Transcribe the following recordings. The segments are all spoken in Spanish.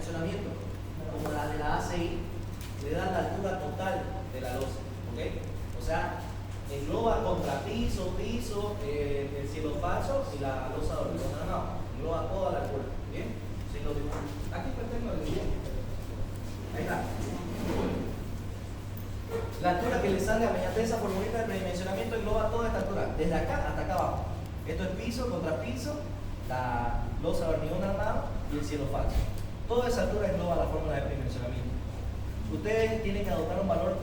predimensionamiento, como la de la ACI, le da la altura total de la losa, ¿ok? O sea, engloba contrapiso, piso, el cielo falso y la losa de hormigón armado. Engloba toda la altura, ¿bien? Si lo dibujo. Aquí pues tengo el bien. Ahí está. La altura que le sale mediante esa formulita de predimensionamiento engloba toda esta altura, desde acá hasta acá abajo. Esto es piso, contrapiso, la losa de hormigón armado y el cielo falso. Toda esa altura engloba la fórmula de predimensionamiento. Ustedes tienen que adoptar un valor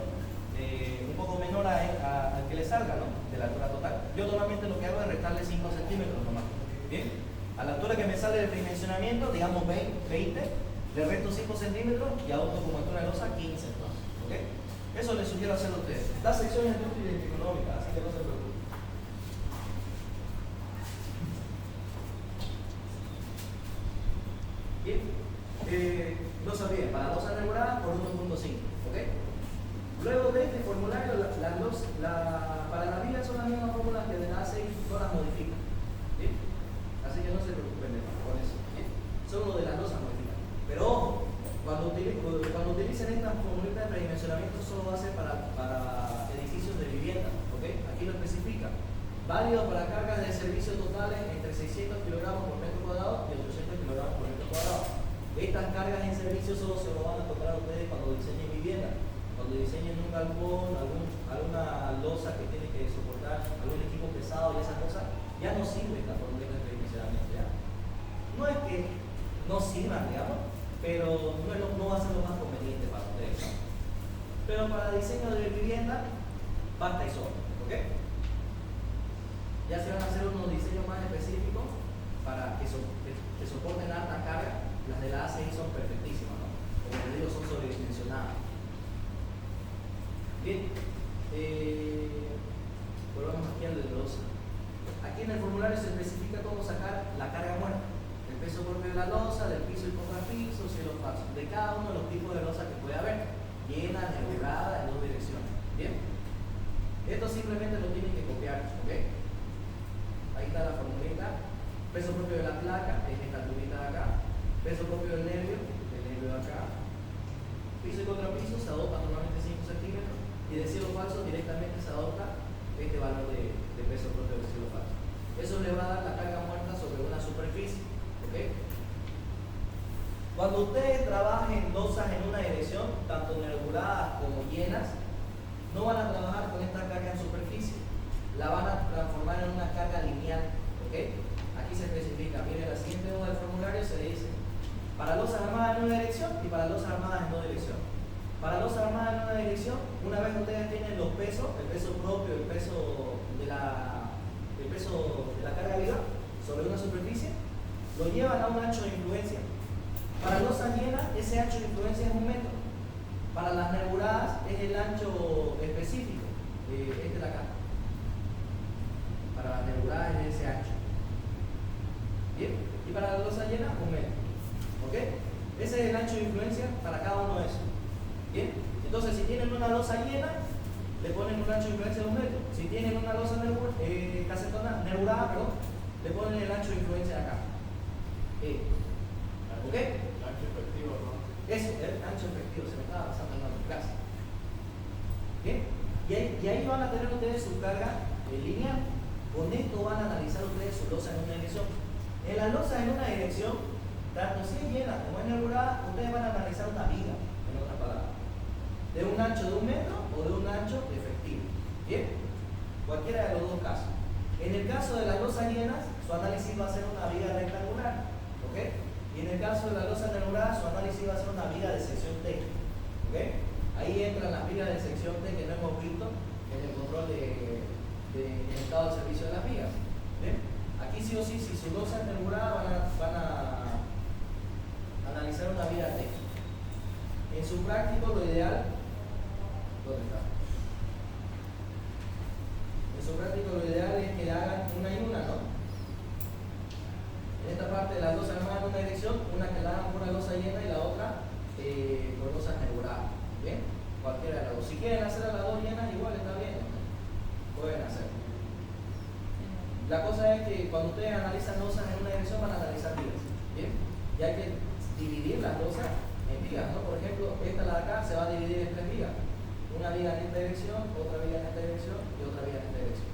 un poco menor al que les salga, ¿no? De la altura total. Yo normalmente lo que hago es restarle 5 centímetros nomás. ¿Bien? A la altura que me sale de predimensionamiento, digamos 20, le resto 5 centímetros y adopto como altura de losa 15. ¿Ok? Eso les sugiero hacerlo a ustedes. La sección es útil y económica, así que no se preocupen. Bien. No se olviden, para losa regular por 1.5. ¿Ok? Luego de este formulario, para la vida son las mismas fórmulas que de la ACI, no las modifican. ¿Bien? Así que no se preocupen con eso. ¿Bien? Solo de las losas modifican. Pero ojo, cuando utilicen esta formulita de predimensionamiento, solo va a ser para edificios de vivienda. ¿Ok? Aquí lo especifica. Válido para cargas de servicio totales entre 600 kilogramos por metro cuadrado y 800 kilogramos por metro cuadrado. Estas cargas en servicio solo se lo van a encontrar ustedes cuando diseñen vivienda. Cuando diseñen un galpón, alguna losa que tiene que soportar algún equipo pesado y esas cosas, ya no sirve esta fórmula de predimensionamiento. ¿Ya? No es que no sirvan, digamos, pero no va a ser lo más conveniente para ustedes, ¿no? Pero para diseño de vivienda, basta y sobra. ¿Ok? Ya se van a hacer unos diseños más específicos para que soporten alta carga. Las de la ACI son perfectísimas, ¿no? Como les digo, son sobredimensionadas. Bien, volvamos aquí al de losa. Aquí en el formulario se especifica cómo sacar la carga muerta, el peso propio de la losa, del piso y contrapiso, cielo falso, de cada uno de los tipos de losa que puede haber, llena, nebulada, en dos direcciones. Bien, esto simplemente lo tienen que copiar, ¿ok? Ahí está la formulita. Peso propio de la placa, es esta alturita de acá. Peso propio del nervio de acá. Piso y contrapiso se adopta normalmente 5 centímetros. Y de cielo falso directamente se adopta este valor de peso propio del cielo falso. Eso le va a dar la carga muerta sobre una superficie. ¿Ok? Cuando ustedes trabajen losas en una dirección, tanto nebuladas como llenas, no van a trabajar con esta carga en superficie. La van a transformar en una carga lineal. ¿Ok? Aquí se especifica, miren la siguiente hoja del formulario se dice para losas armadas en una dirección y para losas armadas en dos direcciones. Para losas armadas en una dirección, una vez que ustedes tienen los pesos, el peso propio, el peso de la carga viva sobre una superficie, lo llevan a un ancho de influencia. Para losas llenas, ese ancho de influencia es 1 metro. Para las nebuladas es el ancho específico, este de acá. Para las nebuladas es ese ancho. Bien, y para la losa llena, 1 metro. ¿Ok? Ese es el ancho de influencia para cada uno de esos. Bien, entonces si tienen una losa llena, le ponen un ancho de influencia de 1 metro. Si tienen una losa casetona, nebulada, le ponen el ancho de influencia de acá. ¿Ok? El ancho efectivo, ¿no? Eso, el ancho efectivo, se me estaba pasando en otra clase. Bien, y ahí van a tener ustedes su carga lineal. Con esto van a analizar ustedes su losa en una dirección. En las losas en una dirección, tanto si es llena como es nebulada, ustedes van a analizar una viga, en otras palabras, de un ancho de 1 metro o de un ancho efectivo. Bien, cualquiera de los dos casos. En el caso de las losas llenas, su análisis va a ser una viga rectangular. ¿Ok? Y en el caso de la losa nebulada, su análisis va a ser una viga de sección T. ¿Ok? Ahí entran las vigas de sección T que no hemos visto en el control del estado de servicio de las vigas. ¿Bien? Aquí sí o sí, si su losa es nebulada, van a analizar una viga T. En su práctico, lo ideal, ¿dónde está? En su práctico, lo ideal es que hagan una y una, ¿no? En esta parte de las losas armadas en una dirección, una que la hagan por una losa llena y la otra por losas nebuladas. ¿Bien? Cualquiera de las dos. Si quieren hacer a las dos llenas, igual está bien, ¿no? Pueden hacerlo. La cosa es que cuando ustedes analizan losas en una dirección, van a analizar vigas. ¿Bien? Y hay que dividir las losas en vigas, ¿no? Por ejemplo, esta la de acá se va a dividir en 3 vigas. Una viga en esta dirección, otra viga en esta dirección y otra viga en esta dirección.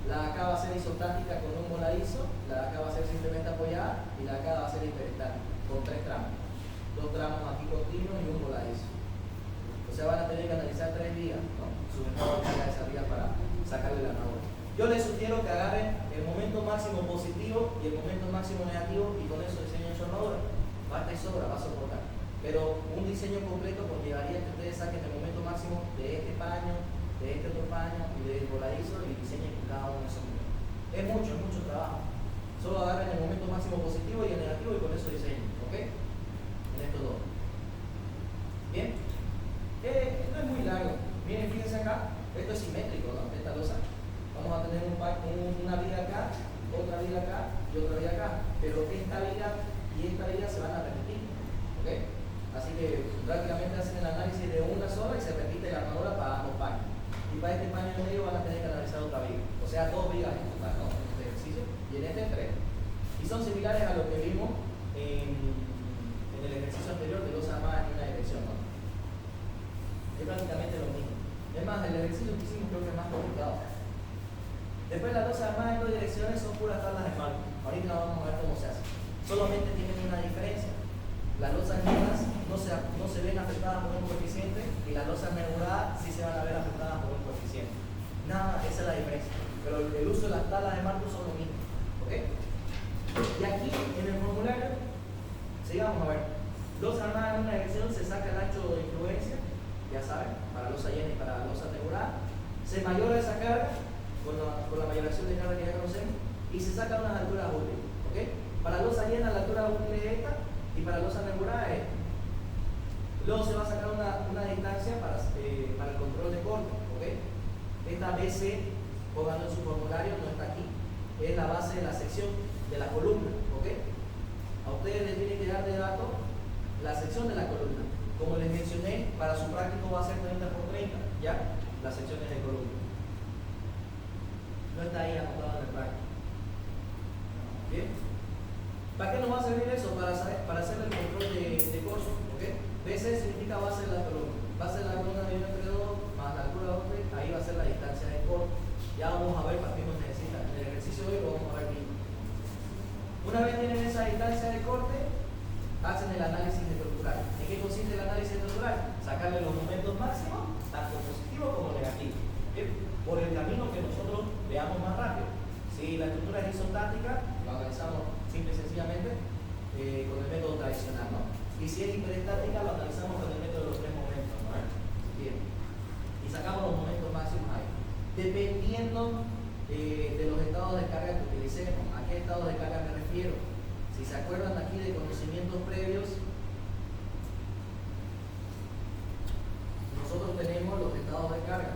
La de acá va a ser isostática con un voladizo, la de acá va a ser simplemente apoyada y la de acá va a ser hiperestática con 3 tramos. 2 tramos aquí continuos y un voladizo. O sea, van a tener que analizar 3 vigas, ¿no? Su estado de carga de esa viga para sacarle la armadura. Yo les sugiero que agarren el momento máximo positivo y el momento máximo negativo y con eso diseñen su armadura. Basta y sobra, va a soportar. Pero un diseño completo conllevaría que ustedes saquen el momento máximo de este paño, de este otro paño y del voladizo y diseñen cada uno de esos números. Es mucho trabajo. Solo agarren el momento máximo positivo y el negativo y con eso diseñen, ¿ok? En estos dos. Bien. No es muy largo. Miren, fíjense acá. Esto es simétrico, ¿no? Esta losa. Vamos a tener una viga acá, otra viga acá y otra viga acá. Pero esta viga y esta viga se van a repetir, ¿ok? Así que prácticamente hacen el análisis de una sola y se repite la armadura para ambos paños. Y para este paño en medio van a tener que analizar otra viga. O sea, 2 vigas en total, ¿no? En este ejercicio y en este 3. Y son similares a lo que vimos en el ejercicio anterior de losa armadas en una dirección, ¿no? Es prácticamente lo mismo. Es más, el ejercicio que hicimos creo que es más complicado. Después las losas armadas en 2 direcciones son puras tablas de marco. Ahorita vamos a ver cómo se hace. Solamente tienen una diferencia. Las losas negras no se ven afectadas por un coeficiente y las losas nebuladas sí se van a ver afectadas por un coeficiente. Nada, esa es la diferencia. Pero el uso de las tablas de marco son lo mismo. ¿Ok? Y aquí en el formulario, sigamos a ver. Losa armada en una dirección se saca el ancho de influencia, ya saben, para losa llena y para losa nebulada. Se mayora esa carga con la mayoración de carga que ya conocemos y se sacan unas alturas útiles. ¿Ok? Para losa llena la altura útil es esta. Y para losa nebulada es. Luego se va a sacar una distancia para el control de corte, ¿ok? Esta BC, pónganlo en su formulario, no está aquí, es la base de la sección de la columna, ¿ok? A ustedes les tiene que dar de dato la sección de la columna. Como les mencioné, para su práctico va a ser 30 por 30, ¿ya? Las secciones de columna. No está ahí anotado en el práctico. ¿Bien? ¿Para qué nos va a servir eso? Para hacer el control de corso, ¿ok? BC significa base de la columna. Base de la columna de 1 entre 2 más la altura de 2, ahí va a ser la distancia de corte. Ya vamos a ver para qué nos necesita. En el ejercicio de hoy lo vamos a ver bien. Una vez tienen esa distancia de corte, hacen el análisis estructural. ¿En qué consiste el análisis estructural? Sacarle los momentos máximos, tanto positivos como negativos, ¿bien? Por el camino que nosotros veamos más rápido. Si la estructura es isostática, lo analizamos simple y sencillamente con el método tradicional, ¿no? Y si es hiperestática, lo analizamos con el método de los 3 momentos, ¿no? Bien. Y sacamos los momentos máximos ahí. Dependiendo de los estados de carga que utilicemos. ¿A qué estados de carga me refiero? Si se acuerdan aquí de conocimientos previos, nosotros tenemos los estados de carga.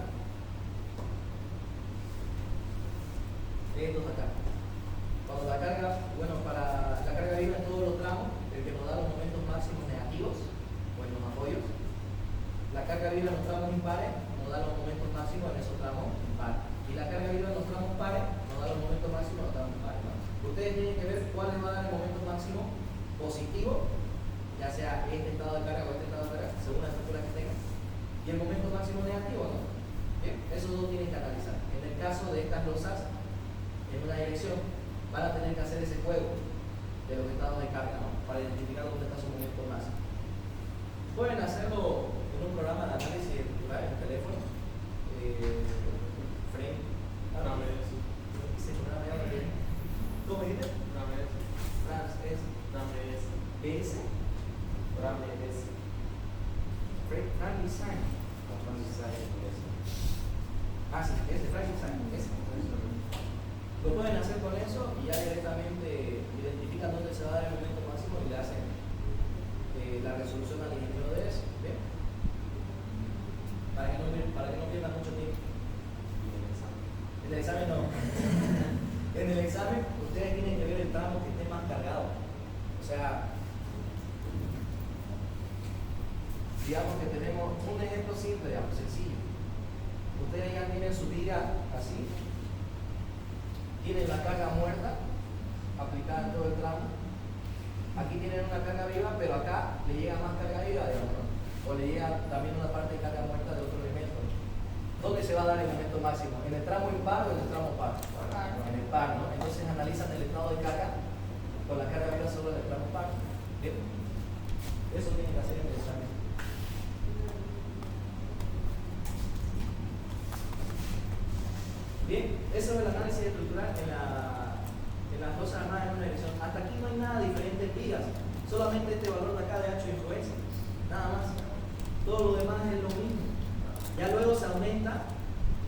Estos acá. Cuando la carga, bueno, para la carga viva en todos los tramos, el que nos da los momentos máximos negativos, o en los apoyos. La carga viva en los tramos impares nos da los momentos máximos en esos tramos impares. Y la carga viva en los tramos pares nos da los momentos máximos en los tramos pares, ¿no? Ustedes tienen que ver cuál les va a dar el momento máximo positivo, ya sea este estado de carga o este estado de carga, según la estructura que tengan. Y el momento máximo negativo, ¿no? Bien, esos dos tienen que analizar. En el caso de estas losas, en una dirección, van a tener que hacer ese juego de los estados de carga, ¿no? Para identificar dónde está su momento máximo. Pueden hacerlo en un programa de análisis estructural en el teléfono. Frame. ¿Cómo dijiste? BS. Frame Design. Ah, sí, ese Frame Design. Lo pueden hacer con eso y ya directamente identifican dónde se va a dar el momento máximo y le hacen la resolución al ingeniero de eso. ¿Bien? Para que no pierdan mucho tiempo. En el examen no. En el examen ustedes tienen que ver el tramo que esté más cargado. O sea, digamos que tenemos un ejemplo simple, digamos, sencillo. Ustedes ya tienen su viga así. Tienen la carga muerta aplicada en todo el tramo Aquí tienen una carga viva, pero acá le llega más carga viva, digamos, ¿no? O le llega también una parte de carga muerta de otro elemento. ¿Dónde se va a dar el momento máximo? ¿En el tramo impar o en el tramo par? En el par, ¿no? Entonces analizan el estado de carga con la carga viva solo en el tramo par. ¿Bien? Eso tienen que hacer en el examen. Bien, eso es el análisis estructural en las dos armadas en una dirección. Hasta aquí no hay nada diferente en vigas, solamente este valor de acá de ancho de influencia, nada más. Todo lo demás es lo mismo. Ya luego se aumenta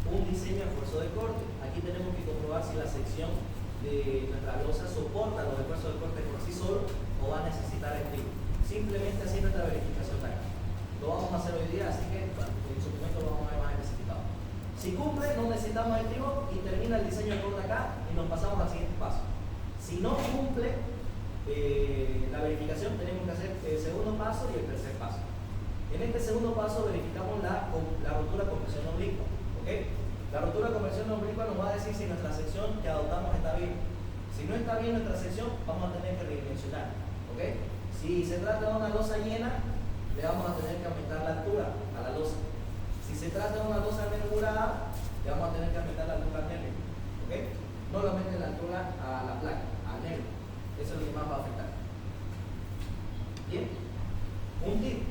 un diseño de esfuerzo de corte. Aquí tenemos que comprobar si la sección de nuestra losa soporta los esfuerzos de corte por sí solo o va a necesitar estribo. Simplemente haciendo esta verificación de acá. Lo vamos a hacer hoy día, así que en su momento lo vamos a ver más especificado. Si cumple, no necesitamos estribo y termina el diseño de corte acá y nos pasamos al siguiente paso. Si no cumple la verificación, tenemos que hacer el segundo paso y el tercer paso. En este segundo paso verificamos la rotura con presión oblicua. ¿Okay? La rotura con presión oblicua nos va a decir si nuestra sección que adoptamos está bien. Si no está bien nuestra sección, vamos a tener que redimensionar. ¿Okay? Si se trata de una losa llena, le vamos a tener que aumentar la altura a la losa. Si se trata de una losa nervurada, le vamos a tener que aumentar la altura al nervio. ¿Okay? No le aumenten la altura a la placa, al nervio. Eso es lo que más va a afectar. Bien. Un tip.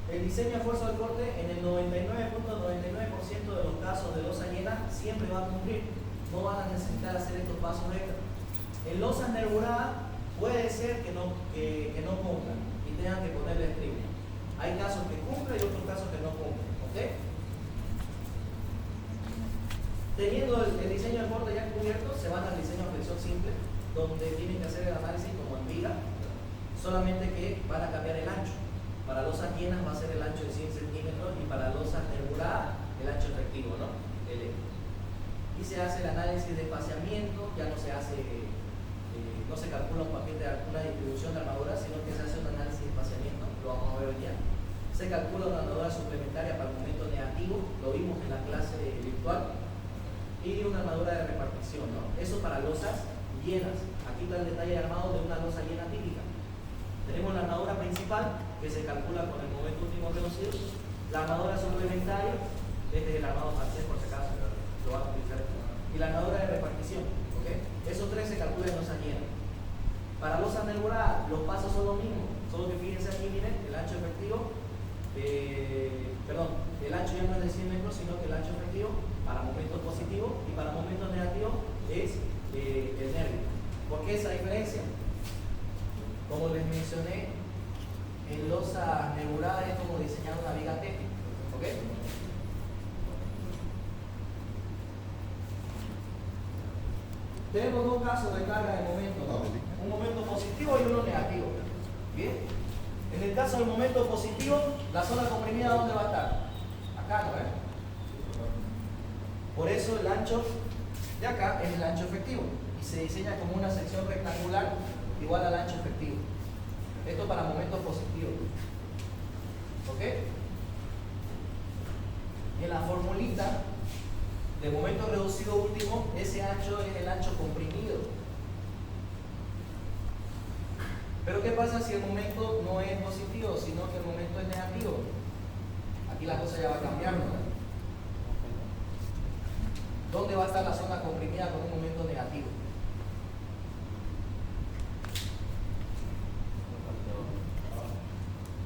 El diseño de esfuerzo de corte en el 99.99% de los casos de losa llena siempre va a cumplir. No van a necesitar hacer estos pasos extra. En losas nervuradas puede ser que no cumplan y tengan que ponerle estribo. Hay casos que cumplen y otros casos que no cumplen. ¿Okay? Teniendo el diseño de corte ya cubierto, se van al diseño de flexión simple, donde tienen que hacer el análisis como en viga, solamente que van a cambiar el ancho. Para losas llenas va a ser el ancho de 100 centímetros y para losas nervuradas el ancho efectivo, ¿no? Y se hace el análisis de espaciamiento, ya no se hace, no se calcula un paquete de una distribución de armadura, sino que se hace un análisis de espaciamiento, lo vamos a ver hoy día. Se calcula una armadura suplementaria para el momento negativo, lo vimos en la clase virtual, y una armadura de repartición, ¿no? Eso para losas llenas. Aquí está el detalle armado de una losa llena típica. Tenemos la armadura principal, que se calcula con el momento último reducido. La armadura suplementaria, este es el armado francés por si acaso, lo van a utilizar. Y la armadura de repartición, ¿okay? Esos tres se calculan en losas llenas. Para losas nervuradas, los pasos son los mismos, solo que fíjense aquí, miren, el ancho efectivo, el ancho ya no es de 100 metros, sino que el ancho efectivo para momentos positivos y para momentos negativos es el nervio. ¿Por qué esa diferencia? Como les mencioné, en losa nebulada es como diseñar una viga técnica. ¿Ok? Tenemos dos casos de carga de momento, ¿no? Un momento positivo y uno negativo. ¿Bien? En el caso del momento positivo, la zona comprimida, ¿dónde va a estar? Acá, ¿no es? Por eso el ancho de acá es el ancho efectivo y se diseña como una sección rectangular igual al ancho efectivo. Esto para momentos positivos. ¿Ok? Y en la formulita de momento reducido último, ese ancho es el ancho comprimido. Pero ¿qué pasa si el momento no es positivo, sino que el momento es negativo? Aquí la cosa ya va a cambiar, ¿no? ¿Dónde va a estar la zona comprimida con un momento negativo?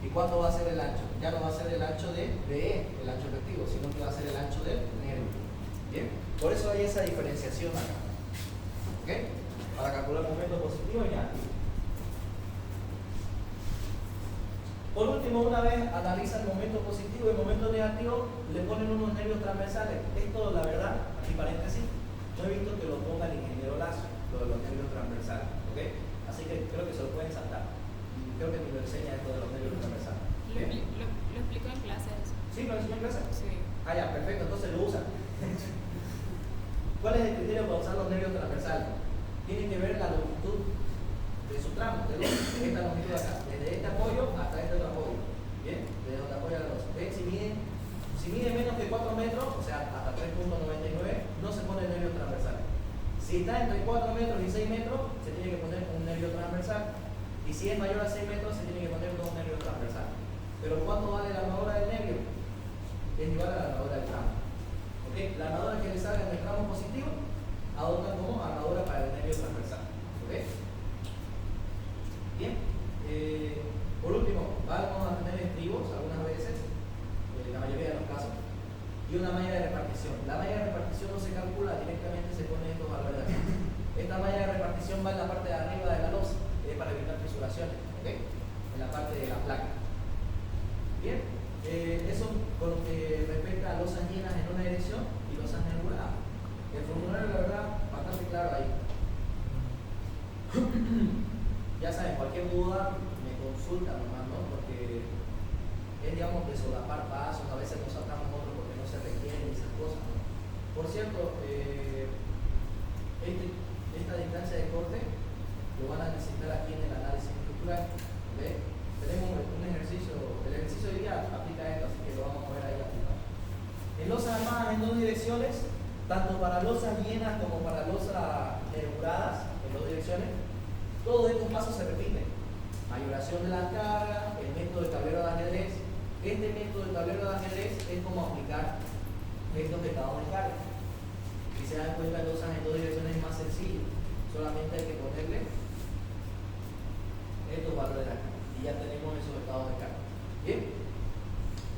¿Y cuánto va a ser el ancho? Ya no va a ser el ancho de BE, el ancho efectivo, sino que va a ser el ancho del nervio. ¿Bien? Por eso hay esa diferenciación acá. ¿Ok? Para calcular momento positivo y negativo. Por último, una vez analiza el momento positivo y el momento negativo, le ponen unos nervios transversales. Esto, la verdad, aquí paréntesis, no he visto que lo ponga el ingeniero Lazo, lo de los nervios transversales. ¿Ok? Así que creo que se lo pueden saltar. Creo que ni lo enseña esto de los nervios transversales. Lo explico en clase eso. ¿Sí? ¿Lo enseñó en clase? Sí. Ah, ya, perfecto, entonces lo usan. ¿Cuál es el criterio para usar los nervios transversales? Tienen que ver la longitud de su tramo, de esta longitud acá, desde este apoyo hasta este otro apoyo. ¿Bien? Desde donde apoya la losa. ¿Ven? Si mide menos que 4 metros, o sea, hasta 3.99, no se pone nervios transversales. Si está entre 4 metros y 6 metros, se tiene que poner un nervio transversal. Y si es mayor a 6 metros, se tiene que poner dos nervios transversales. Pero ¿cuánto vale la armadura del nervio? Es igual a la armadura del tramo. ¿Ok? La armadura que le salga en el tramo positivo, adopta como armadura para el nervio transversal. ¿Ok? Bien. Por último, vamos a tener estribos algunas veces, la mayoría de los casos, y una malla de repartición. La malla de repartición no se calcula, directamente se pone estos valores de aquí. Esta malla de repartición va en la parte de arriba de la losa, para evitar fisuraciones, ¿ok? En la parte de la placa. Bien, eso con lo que respecta a losas llenas en una dirección y losas nebuladas. El formulario, la verdad, bastante claro ahí. Ya saben, cualquier duda me consultan nomás, ¿no? Porque es, digamos, de solapar pasos, a veces nos saltamos otros porque no se requieren esas cosas, ¿no? Por cierto, esta distancia de corte lo van a necesitar aquí en el análisis estructural. ¿Ve? Tenemos un ejercicio, el ejercicio de día aplica esto, así que lo vamos a ver ahí aplicado. En losas armadas en dos direcciones, tanto para losas llenas como para losas nebuladas en dos direcciones, todos estos pasos se repiten. Mayoración de la carga, el método de tablero de ajedrez. Este método de tablero de ajedrez es como aplicar estos estados de carga. Si se dan cuenta, losas en dos direcciones es más sencillo. Solamente hay que ponerle estos valores de acá. Y ya tenemos esos estados de carga. Bien.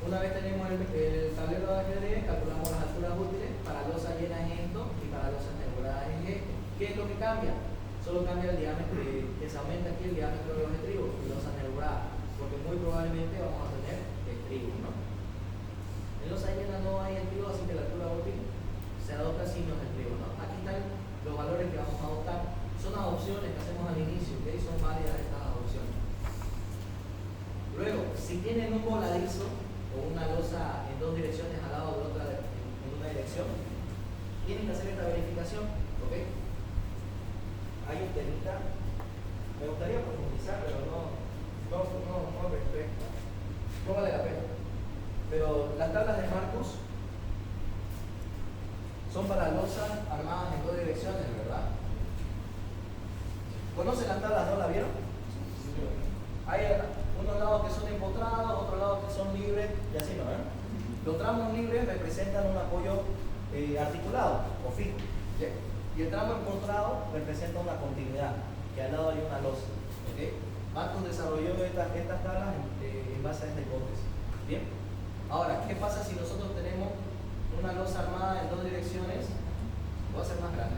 Una vez tenemos el tablero de ajedrez, calculamos las alturas útiles para losas llenas en esto y para losas nebuladas en esto. ¿Qué es lo que cambia? Solo cambia el diámetro, que se aumenta aquí el diámetro de los estribos y losas nebuladas, porque muy probablemente vamos a tener estribos, ¿no? En losas llenas no hay estribos, así que la altura útil se adopta sin los estribos, ¿no? Aquí están los valores que vamos a adoptar. Son adopciones que hacemos al inicio, ¿ok? Son válidas estas adopciones. Luego, si tienen un voladizo o una losa en dos direcciones al lado de otra en una dirección, tienen que hacer esta verificación, ¿ok? Hay un temita, me gustaría profundizar, pero no respecta, no vale la pena. Pero las tablas de Marcus son para losas armadas en dos direcciones, ¿verdad? ¿Conocen las tablas, no la vieron? Hay unos lados que son empotrados, otros lados que son libres, y así, ¿no? Los tramos libres representan un apoyo articulado o fijo. ¿Sí? Y el tramo empotrado representa una continuidad, que al lado hay una losa. ¿Okay? Marcus desarrolló estas tablas en base a esta hipótesis. Bien. Ahora, ¿qué pasa si nosotros tenemos una losa armada en dos direcciones? Voy a hacer más grande.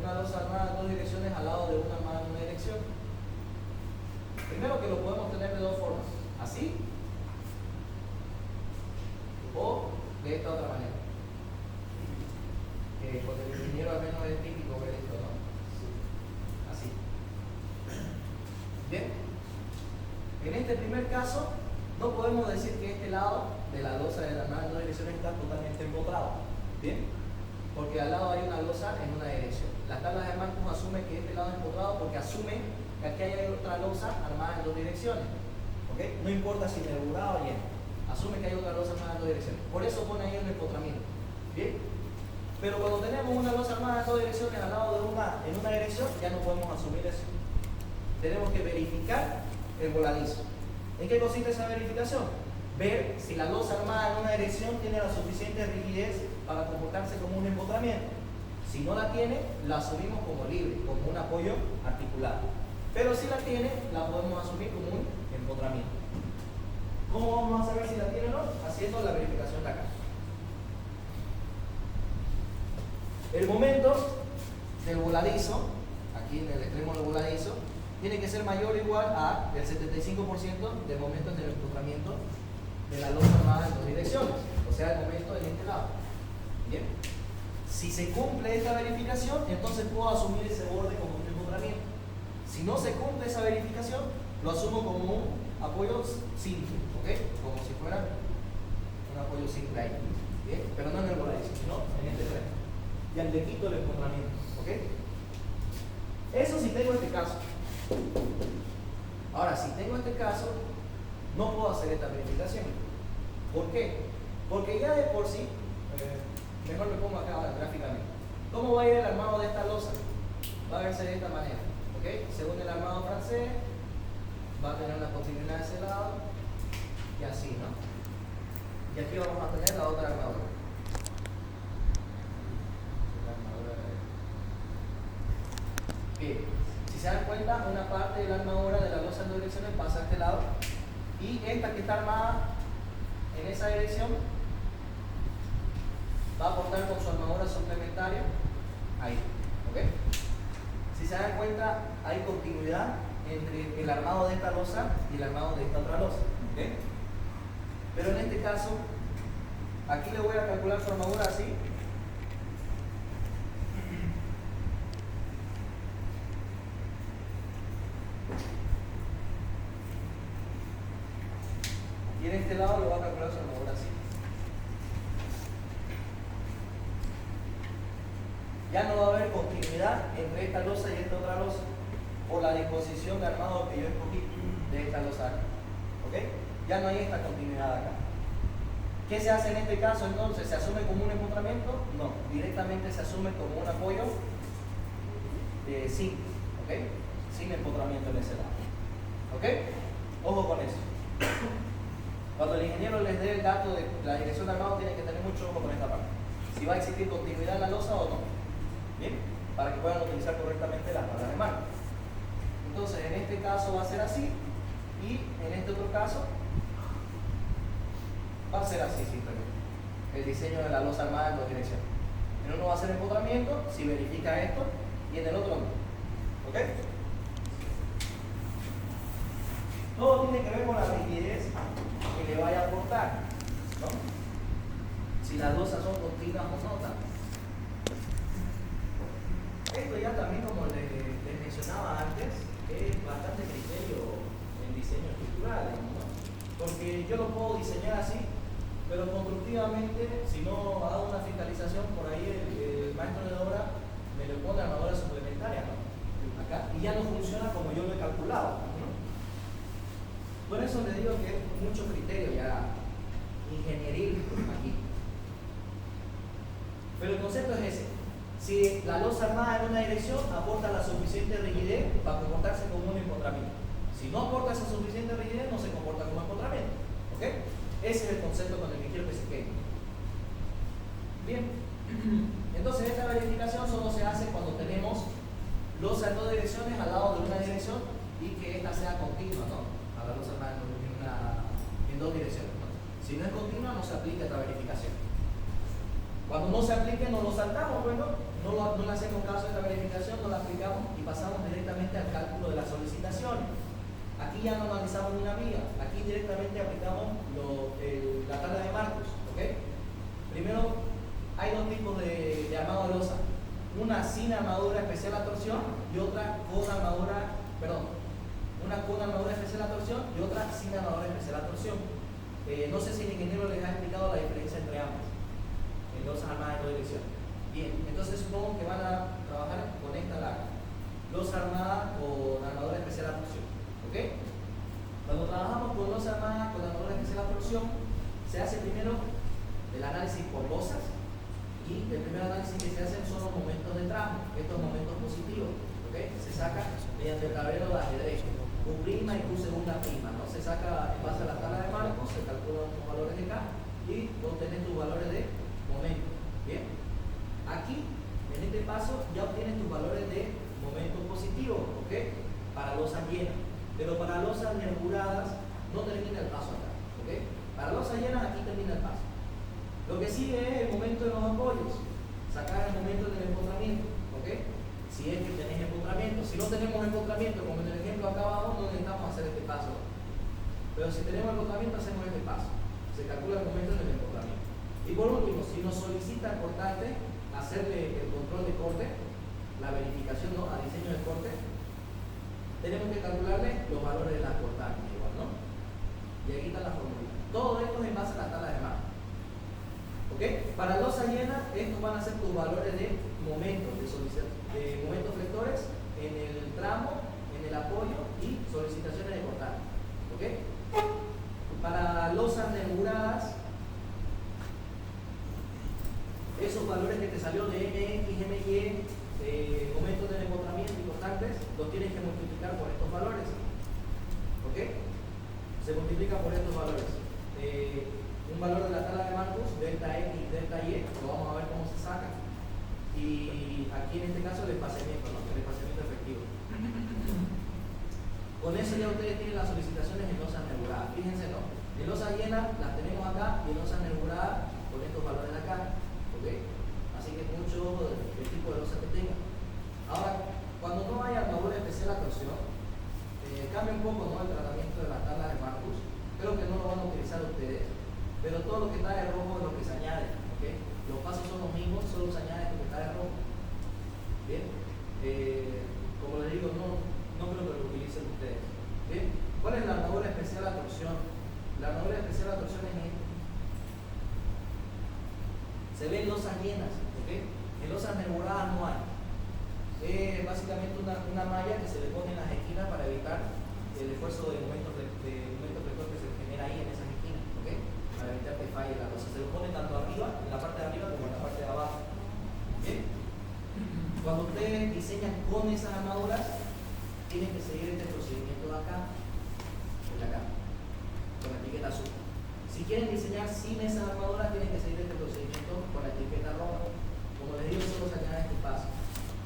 Una losa armada en dos direcciones al lado de una armada en una dirección. Primero que lo podemos tener de dos formas. Así o de esta otra manera. Que con el ingeniero al menos es típico ver esto, ¿no? Así. Bien. En este primer caso, no podemos decir que este lado de la losa de la armada en dos direcciones está totalmente empotrado. Bien. Porque al lado hay una losa en una dirección. Las tablas de Marcus asumen que este lado es empotrado porque asume que aquí hay otra losa armada en dos direcciones. ¿Ok? No importa si nebulada o llena. Asume que hay otra losa armada en dos direcciones. Por eso pone ahí el empotramiento. Bien. Pero cuando tenemos una losa armada en dos direcciones al lado de en una dirección, ya no podemos asumir eso. Tenemos que verificar el voladizo. ¿En qué consiste esa verificación? Ver si la losa armada en una dirección tiene la suficiente rigidez para comportarse como un empotramiento. Si no la tiene, la asumimos como libre, como un apoyo articulado. Pero si la tiene, la podemos asumir como un empotramiento. ¿Cómo vamos a saber si la tiene o no? Haciendo la verificación de acá. El momento del voladizo, aquí en el extremo del voladizo, tiene que ser mayor o igual a el 75% del momento en el empotramiento de la losa armada en dos direcciones, o sea, el momento en este lado. Bien. Si se cumple esta verificación, entonces puedo asumir ese borde como un empotramiento. Si no se cumple esa verificación, lo asumo como un apoyo simple, ¿ok? Como si fuera un apoyo simple ahí. ¿Bien? Pero no en el voladizo, sino en este extremo. Ya le quito el empotramiento, ¿ok? Eso si tengo este caso. Ahora, si tengo este caso, no puedo hacer esta verificación. ¿Por qué? Porque ya de por sí, mejor me pongo acá ahora gráficamente. ¿Cómo va a ir el armado de esta losa? Va a verse de esta manera, ¿ok? ¿ok? Según el armado francés, va a tener una continuidad de ese lado y así, ¿no? Y aquí vamos a tener la otra armadura. Bien, si se dan cuenta, una parte de la armadura de la losa en dos direcciones pasa a este lado y esta que está armada en esa dirección va a aportar con su armadura suplementaria ahí, ¿ok? Si se dan cuenta, hay continuidad entre el armado de esta losa y el armado de esta otra losa, ¿ok? Pero en este caso, aquí le voy a calcular su armadura así. Y en este lado le voy a calcular su armadura así. Ya no va a haber continuidad entre esta losa y esta otra losa por la disposición de armado que yo escogí de esta losa aquí, ¿ok? Ya no hay esta continuidad acá. ¿Qué se hace en este caso entonces? ¿Se asume como un empotramiento? No, directamente se asume como un apoyo sin, ¿ok? Sin empotramiento en ese lado, ¿ok? Ojo con eso. Cuando el ingeniero les dé el dato de la dirección de armado, tienen que tener mucho ojo con esta parte. Si va a existir continuidad en la losa o no. Bien, para que puedan utilizar correctamente las tablas de mano. Entonces, en este caso va a ser así y en este otro caso va a ser así simplemente. El diseño de la losa armada en dos direcciones. En uno va a ser empotramiento, si verifica esto, y en el otro no. ¿Ok? Todo tiene que ver con la rigidez que le vaya a aportar, ¿no? Si las losas son continuas o no también. Esto ya también, como les mencionaba antes, es bastante criterio en diseño estructural, ¿no? Porque yo lo puedo diseñar así, pero constructivamente, si no hago una fiscalización, por ahí el maestro de obra me le pone armadura suplementaria, ¿no? Acá, y ya no funciona como yo lo he calculado, ¿no? Por eso les digo que es mucho criterio ya ingenieril aquí. Pero el concepto es ese. Si la losa armada en una dirección aporta la suficiente rigidez para comportarse como un empotramiento. Si no aporta esa suficiente rigidez, no se comporta como empotramiento. ¿Ok? Ese es el concepto con el que quiero que se quede. Bien. Entonces esta verificación solo se hace cuando tenemos losa en dos direcciones al lado de una dirección y que esta sea continua, ¿no? A la losa armada en dos direcciones, ¿no? Si no es continua, no se aplica esta verificación. Cuando no se aplique, no lo saltamos, bueno, no le hacemos caso a esta verificación, no la aplicamos y pasamos directamente al cálculo de las solicitaciones. Aquí ya no analizamos ni una vía, aquí directamente aplicamos la tabla de marcos, ¿ok? Primero, hay dos tipos de armado de losa, una sin armadura especial a torsión y otra con armadura, una con armadura especial a torsión y otra sin armadura especial a torsión. No sé si el ingeniero les ha explicado la diferencia entre ambas. Losas armadas en dos direcciones. Bien, entonces supongo que van a trabajar con esta larga. Losa armada con armadura especial a torsión. ¿Ok? Cuando trabajamos con losa armada con armadura especial a torsión, se hace primero el análisis por losas y el primer análisis que se hacen son los momentos de tramo, estos momentos positivos. ¿Ok? Se saca mediante el tablero de ajedrez. Q' y Q segunda prima, ¿no? Se saca en base a la tabla de marcos, se calculan los valores de K y obtener tus valores de momento. Bien, aquí en este paso ya obtienes tus valores de momento positivo, ¿ok? Para losas llenas, pero para losas nervuradas no termina el paso acá, ¿ok? Para losas llenas aquí termina el paso. Lo que sigue es el momento de los apoyos, sacar el momento del empotramiento, ¿ok? Si es que tenés empotramiento, si no tenemos empotramiento, como en el ejemplo acá abajo, no necesitamos hacer este paso, pero si tenemos empotramiento hacemos este paso, se calcula el momento del empotramiento. Y por último, si nos solicita el cortante, hacerle el control de corte, la verificación, ¿no?, a diseño de corte, tenemos que calcularle los valores de las cortantes igual, ¿no? Y aquí está la fórmula. Todo esto es en base a la tabla de marcos. ¿Ok? Para losa llena, estos van a ser tus valores de momentos, de momentos flectores en el tramo, en el apoyo y solicitaciones de cortante. ¿Ok? Para losas nebuladas, esos valores que te salió de MX, MY, momentos de empotramiento y cortantes, los tienes que multiplicar por estos valores. ¿Ok? Se multiplica por estos valores. Un valor de la tabla de Marcus, delta X, delta Y, lo vamos a ver cómo se saca. Y aquí en este caso el espaciamiento, ¿no? El espaciamiento efectivo. Con eso ya ustedes tienen las solicitaciones en losas nebuladas. Fíjense, ¿no? En losas llenas las tenemos acá y en losas nebuladas con estos valores de acá. ¿Ok? Así que mucho ojo del tipo de losa que tengan. Ahora, cuando no hay armadura especial a torsión, cambia un poco, ¿no?, el tratamiento de las tablas de Marcus. Creo que no lo van a utilizar ustedes, pero todo lo que está de rojo es lo que se añade. ¿Okay? Los pasos son los mismos, solo se añade lo que está de rojo. Bien, como les digo, no creo que lo utilicen ustedes. Bien, ¿cuál es la armadura especial a torsión? La armadura especial a torsión es esta. Se ven losas llenas, ¿ok? En losas nebuladas no hay. Es básicamente una malla que se le pone en las esquinas para evitar el esfuerzo de momento rector que se genera ahí en esas esquinas, ¿ok? Para evitar que falle la losa. Se lo pone tanto arriba, en la parte de arriba, como en la parte de abajo. ¿Bien? Cuando ustedes diseñan con esas armaduras, tienen que seguir este procedimiento de acá, con la etiqueta azul. Si quieren diseñar sin esas armaduras, tienen que seguir este procedimiento con la etiqueta roja. Como les digo, solo se añade este paso.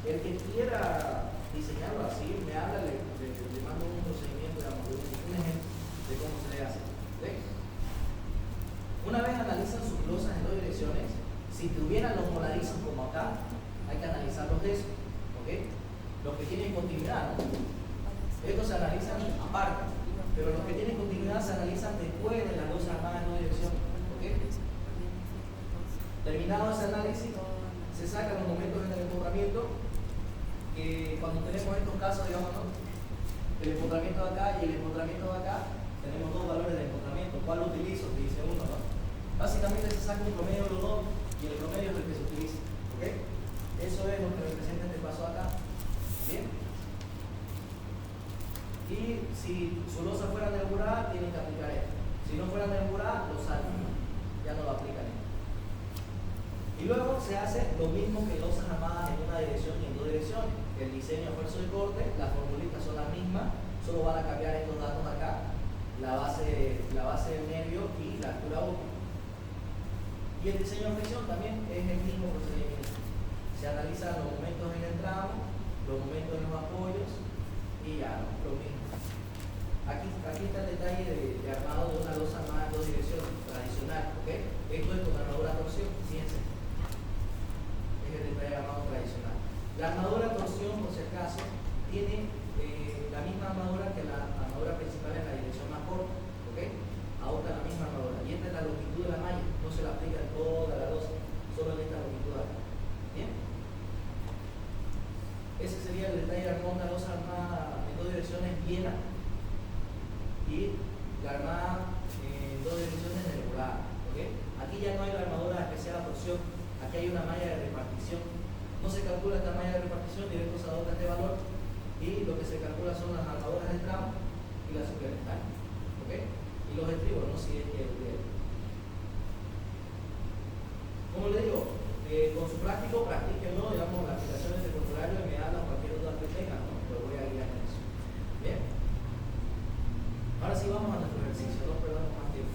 El que quiera diseñarlo así, me habla, le mando un procedimiento, digamos, un ejemplo de cómo se le hace. ¿Sí? Una vez analizan sus losas en dos direcciones, si tuvieran los molarizos como acá, hay que analizarlos de eso. ¿Ok? Los que tienen continuidad, ¿no? Estos se analizan aparte, pero los que tienen continuidad se analizan después de las losas armadas en dos direcciones. ¿Ok? Terminado ese análisis, se sacan los momentos en el empotramiento. Cuando tenemos estos casos, digamos, ¿no?, el empotramiento de acá y el empotramiento de acá, tenemos dos valores de empotramiento. ¿Cuál utilizo? Que dice uno, ¿no? Básicamente se saca un promedio de los dos y el promedio es el que se utiliza. ¿Ok? Eso es lo que representa este paso acá. Bien. Y si su losa fuera nebulada, tienen que aplicar esto. Si no fuera nebulada, lo saltan. Ya no lo aplican. Y luego se hace lo mismo que losas armadas en una dirección y en dos direcciones. El diseño, esfuerzo de corte, las formulitas son las mismas, solo van a cambiar estos datos acá, la base del nervio y la altura óptima. Y el diseño de flexión también es el mismo procedimiento. Se analizan los momentos en el tramo, los momentos en los apoyos y ya, ¿no?, lo mismo. Aquí está el detalle de armado de una losa armada en dos direcciones, tradicional. ¿Ok? Esto es con armadura torsión, fíjense. Es el detalle de armado tradicional. La armadura torsión, por si acaso, tiene la misma armadura que la armadura principal en la dirección más corta. ¿Ok? Adopta la misma armadura. Y esta es la longitud de la malla, no se la aplica en toda la losa, solo en esta longitud de acá. ¿Bien? Ese sería el detalle de armar una losa armada en dos direcciones llena y la armada en dos direcciones nebulada. ¿Ok? Aquí ya no hay la armadura especial a torsión, aquí hay una malla de repartición. No se calcula esta malla de repartición, directo se adopta este valor y lo que se calcula son las armaduras del tramo y las suplementarias. ¿Ok? Y los estribos, no si es que el como le digo, con su práctico, practíquenlo, digamos, las aplicaciones de formulario y me hablan cualquier duda que tengan, ¿no? Lo voy a guiar en eso. Bien. Ahora sí vamos a nuestro ejercicio, no perdamos más tiempo.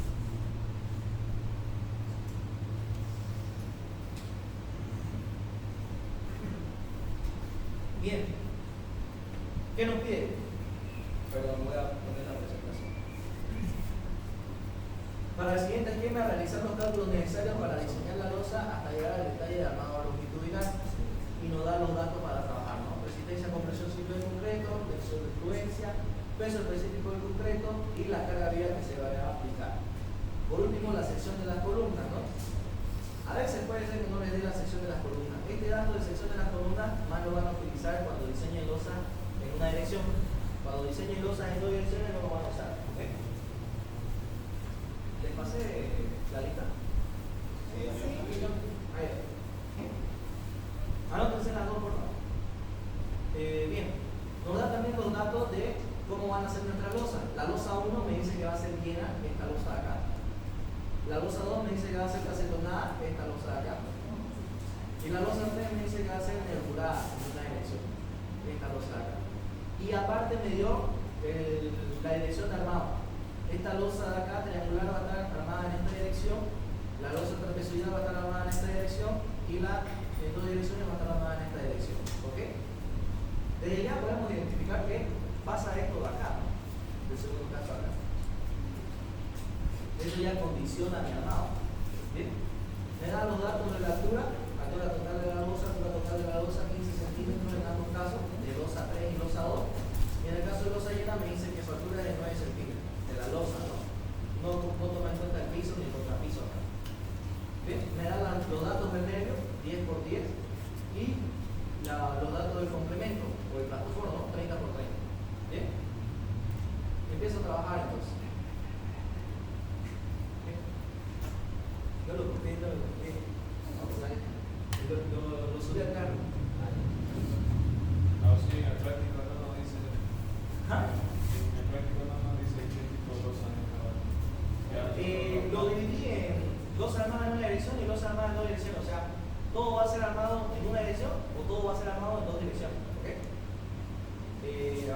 Bien. ¿Qué nos pide? Perdón, voy a poner la presentación. Para el siguiente esquema, realizar los cálculos necesarios para diseñar la losa hasta llegar al detalle de armado longitudinal y nos da los datos para trabajar, ¿no? Resistencia, compresión simple de concreto, tensión de fluencia, peso específico del concreto y la carga viva que se va a aplicar. Por último, la sección de las columnas, ¿no? A veces puede ser que no les dé la sección de las columnas. Este dato de sección de las columnas más lo van a utilizar cuando diseñen losa en una dirección. Cuando diseñen losa en dos direcciones no lo van a usar. ¿Ok? ¿Les pasé la lista? Sí. Ahí va. Anótense las dos, por favor. Bien. Nos da también los datos de cómo van a ser nuestras losas. La losa 1 me dice que va a ser llena, esta losa de acá. La losa 2 me dice que va a ser cacetonada, esta losa de acá. Y la losa 3 me dice que va a ser nebulada en una dirección, esta losa de acá. Y aparte me dio la dirección de armado. Esta losa de acá, triangular, va a estar armada en esta dirección, la losa trapezoidal va a estar armada en esta dirección y la en dos direcciones va a estar armada en esta dirección. ¿Ok? Desde ya podemos identificar que pasa esto de acá, ¿no? Del segundo caso acá. Eso ya condiciona mi armado. ¿Bien? Me da los datos de la altura total de la losa, 15 centímetros en ambos casos, de losa 3 y losa 2. Y en el caso de losa llena me dice que su altura es de 9 centímetros, de la losa, ¿no? No toma en cuenta el piso ni el contrapiso acá. ¿Bien? Me dan los datos del medio, 10 por 10, y los datos del complemento, o el plataforma, ¿no? 30 por 30. ¿Bien? Empiezo a trabajar entonces. ¿Bien? Yo lo copié, lo subí al carro. No, sí, en el práctico no nos dice. ¿Ah? En el práctico no nos dice qué tipo de losa es. Lo dividí en dos armadas en una dirección y dos armadas en dos direcciones. O sea, todo va a ser armado en una dirección o todo va a ser armado en dos direcciones. ¿Ok? A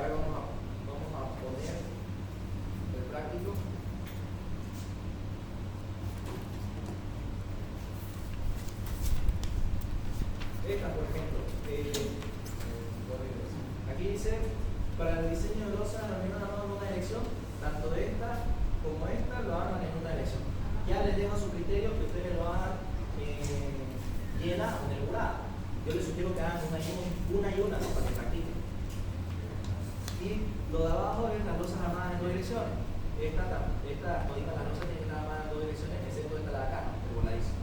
ver, vamos a poner el práctico. Esta, por ejemplo, aquí dice, para el diseño de losas, también armado en una dirección, tanto esta como esta lo arman en una dirección. Ya les dejo a su criterio que ustedes lo hagan llena o nebulada. Yo les sugiero que hagan una y una, ¿no? Para que practiquen. Y lo de abajo es las losas armadas en dos direcciones. Esta todita las losas tienen que estar armadas en dos direcciones, excepto esta de acá, ¿no? El voladizo.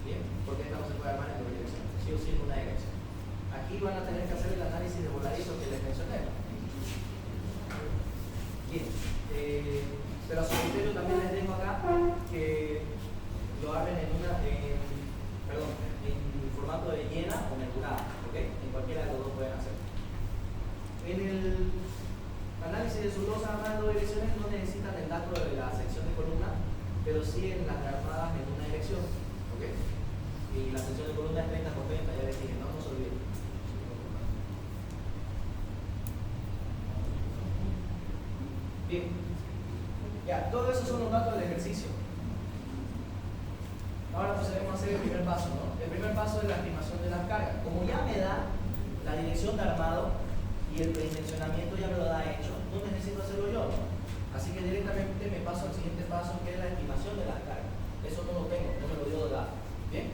Bien, porque esta no se puede armar en dos direcciones, sí o sí en una dirección. Aquí van a tener que hacer el análisis de voladizo que les mencioné. Bien, pero a su criterio también les dejo acá que lo armen en formato de llena o nebulada, ¿ok? En cualquiera de los dos pueden hacer. En el análisis de sus losas armadas en dos direcciones no necesitan el dato de la sección de columna, pero sí en las armadas en una dirección, ¿ok? Y la sección de columna es 30 por 30, ya les dije, no se olviden. Bien, ya, todo eso son los datos del ejercicio. Ahora procedemos a hacer el primer paso, ¿no? El primer paso es la estimación de las cargas. Como ya me da la dirección de armado y el predimensionamiento ya me lo da hecho, no necesito hacerlo yo, ¿no? Así que directamente me paso al siguiente paso, que es la estimación de las cargas. Eso no lo tengo, no me lo dio de dato. Bien,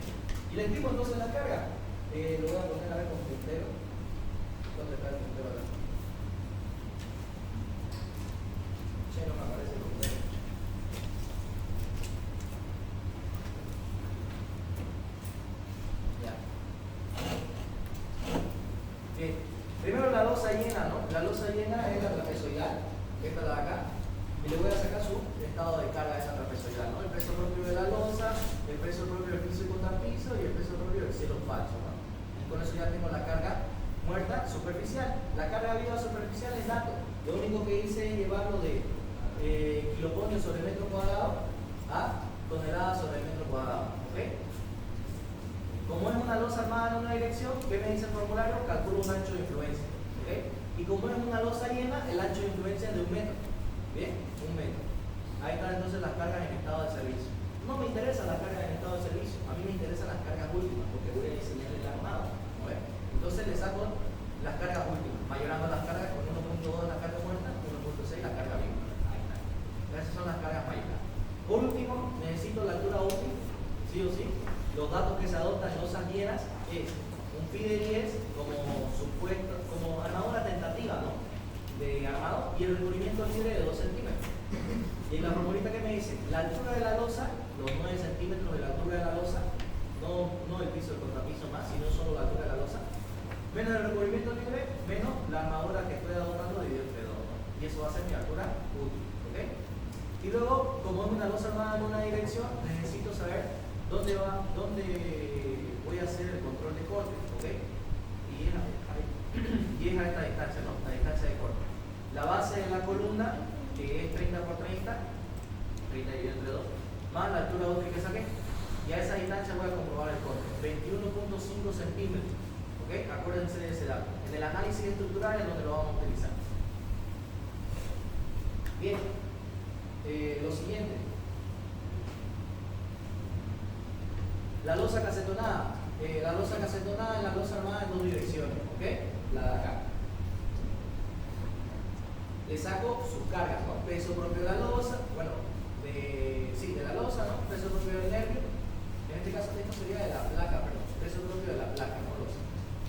y le estimo entonces la carga. Lo voy a poner a ver con puntero. ¿Dónde está el puntero acá? Che, no me aparece el puntero. Ya. Bien, primero la losa llena, ¿no? La losa llena es la trapezoidal, esta de acá. Y le voy a sacar su estado de carga de esa trapezoidal, ¿no? El peso propio de la losa, el peso propio del piso y contrapiso y el peso propio del cielo falso, ¿no? Y con eso ya tengo la carga muerta superficial. La carga viva superficial es dato. Lo único que hice es llevarlo de kiloponios sobre metro cuadrado a toneladas sobre metro cuadrado, ¿ok? Como es una losa armada en una dirección, ¿qué me dice el formulario? Calculo un ancho de influencia, ¿ok? Y como es una losa llena, el ancho de influencia es de 1 metro. Bien, 1 metro. Ahí están entonces las cargas en estado de servicio. No me interesan las cargas en estado de servicio, a mí me interesan las cargas últimas, porque voy a diseñar el armado, ¿no? Entonces le saco las cargas últimas, mayorando las cargas con 1.2 la carga muerta, 1.6 la carga viva. Ahí está. Esas son las cargas mayoras. Por último, necesito la altura útil, sí o sí. Los datos que se adoptan en losas llenas es un pi de 10 como supuesto, como armadura tentativa, ¿no? De armado, y el recubrimiento libre de 2 centímetros. Y en la formulita que me dice, la altura de la losa, los 9 centímetros de la altura de la losa, no el piso, el contrapiso más, sino solo la altura de la losa, menos el recubrimiento libre, menos la armadura que estoy adoptando dividido entre 2, ¿no? Y eso va a ser mi altura útil, ¿ok? Y luego, como es una losa armada en una dirección, necesito saber dónde voy a hacer el control de corte, ¿ok? Y es a esta distancia, ¿no? La distancia de corte. La base de la columna, que es 30 por 30 dividido entre 2, más la altura útil que saqué. Y a esa distancia voy a comprobar el corte, 21.5 centímetros, ¿ok? ¿Ok? Acuérdense de ese dato. En el análisis estructural es donde lo vamos a utilizar. Bien, lo siguiente. La losa casetonada. La losa casetonada es la losa armada en dos direcciones, ¿ok? La de acá. Le saco sus cargas, ¿no? Peso propio de la losa, bueno, de la losa, ¿no? Peso propio del nervio. En este caso esto sería de la placa, perdón. Peso propio de la placa, no losa.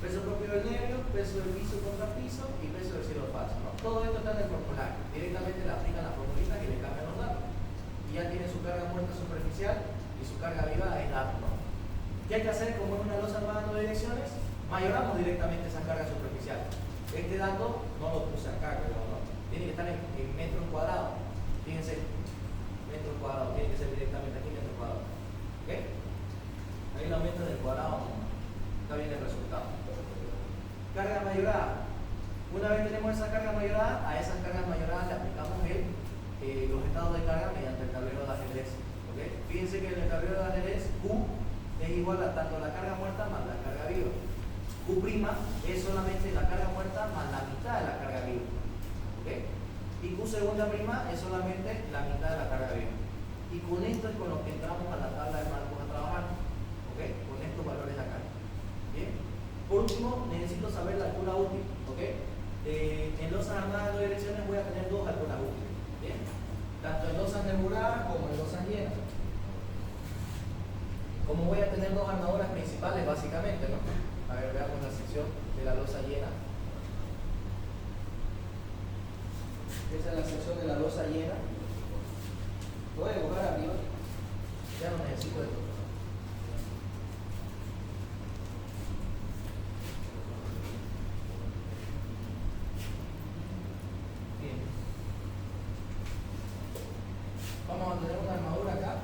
Peso propio del nervio, peso del piso contra piso y peso del cielo falso, ¿no? Todo esto está en el formulario. Directamente le aplican la formulita que le cambian los datos. Y ya tiene su carga muerta superficial y su carga viva es dato, ¿no? ¿Qué hay que hacer? Como es una losa armada en dos direcciones, mayoramos directamente esa carga superficial. Este dato no lo puse acá, creo, ¿no? Tiene que estar en metros cuadrados. Fíjense, metros cuadrados, tiene que ser directamente aquí metros cuadrados. ¿Ok? Ahí lo aumento del cuadrado, está bien el resultado. Carga mayorada. Una vez tenemos esa carga mayorada, a esas cargas mayoradas le aplicamos los estados de carga mediante el tablero de ajedrez. ¿Ok? Fíjense que en el tablero de ajedrez Q es igual a tanto la carga muerta más la carga viva. Q' es solamente la carga muerta más la mitad de la carga viva. ¿Ok? Y Q segunda prima es solamente la mitad de la carga viva. Y con esto es con lo que entramos a la tabla de marcos a trabajar. ¿Ok? Con estos valores de acá. ¿Bien? Por último, necesito saber la altura útil. ¿Ok? En losas armadas en dos direcciones voy a tener dos alturas útiles. ¿Bien? Tanto en losas nebuladas como en losas llenas. Como voy a tener dos armaduras principales básicamente, ¿no? A ver, veamos la sección de la losa llena. Esa es la sección de la losa llena. Lo voy a dibujar arriba. Ya no necesito esto. Bien. Vamos a tener una armadura acá.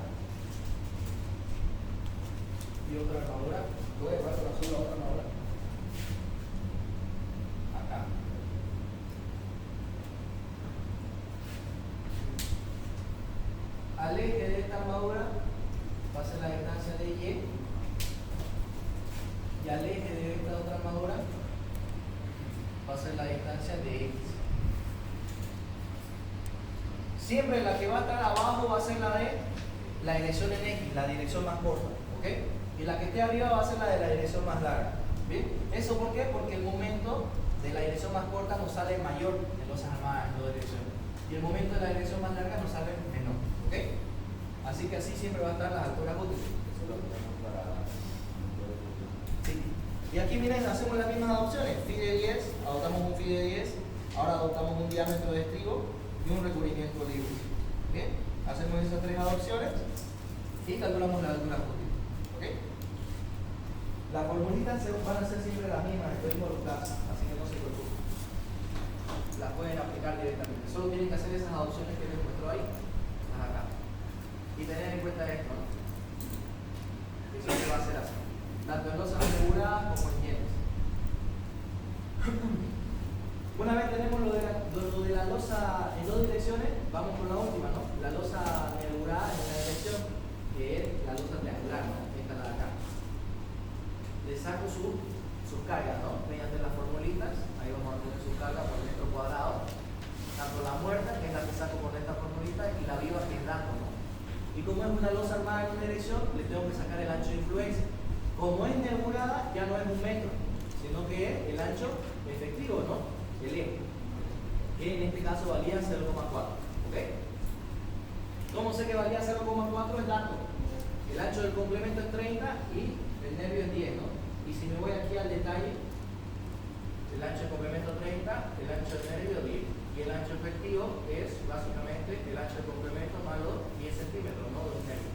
Y otra armadura. Voy a llevar por azul la otra armadura. Acá. Al eje de esta armadura va a ser la distancia de Y. Y al eje de esta otra armadura va a ser la distancia de X. Siempre la que va a estar abajo va a ser la de la dirección en X, la dirección más corta. ¿Ok? Y la que esté arriba va a ser la de la dirección más larga. ¿Bien? ¿Eso por qué? Porque el momento de la dirección más corta nos sale mayor en losas armadas en dos direcciones. Y el momento de la dirección más larga nos sale menor. ¿Ok? Así que así siempre va a estar las alturas útiles. Eso es lo que tenemos para... Sí. Y aquí miren, hacemos las mismas adopciones. Phi de 10, adoptamos un phi de 10. Ahora adoptamos un diámetro de estribo y un recubrimiento libre. ¿Bien? Hacemos esas tres adopciones y calculamos las alturas útiles. ¿Ok? Las formulitas van a ser siempre las mismas en el mismo clase, así que no se preocupen. Las pueden aplicar directamente. Solo tienen que hacer esas adopciones que les muestro ahí, acá. Y tener en cuenta esto, ¿no? Que siempre va a ser así. Tanto en losas aseguradas como en llenas. Una vez tenemos lo de la losa en dos direcciones, vamos con la última, ¿no? La losa nebulada en una dirección, que es la losa triangular, ¿no? Esta es la de acá. Le saco sus cargas, ¿no? Mediante las formulitas, ahí vamos a tener su carga por metro cuadrado. Tanto la muerta, que es la que saco con esta formulita, y la viva, que es dato, ¿no? Y como es una losa armada en una dirección, le tengo que sacar el ancho de influencia. Como es nebulada, ya no es un metro, sino que es el ancho efectivo, ¿no? El eje, que en este caso valía 0,4. ¿Ok? ¿Cómo sé que valía 0,4? Es dato. El ancho del complemento es 30 y el nervio es 10, ¿no? Y si me voy aquí al detalle, el ancho del complemento 30, el ancho del nervio 10. Y el ancho efectivo es básicamente el ancho del complemento más los 10 centímetros, ¿no? De un nervio.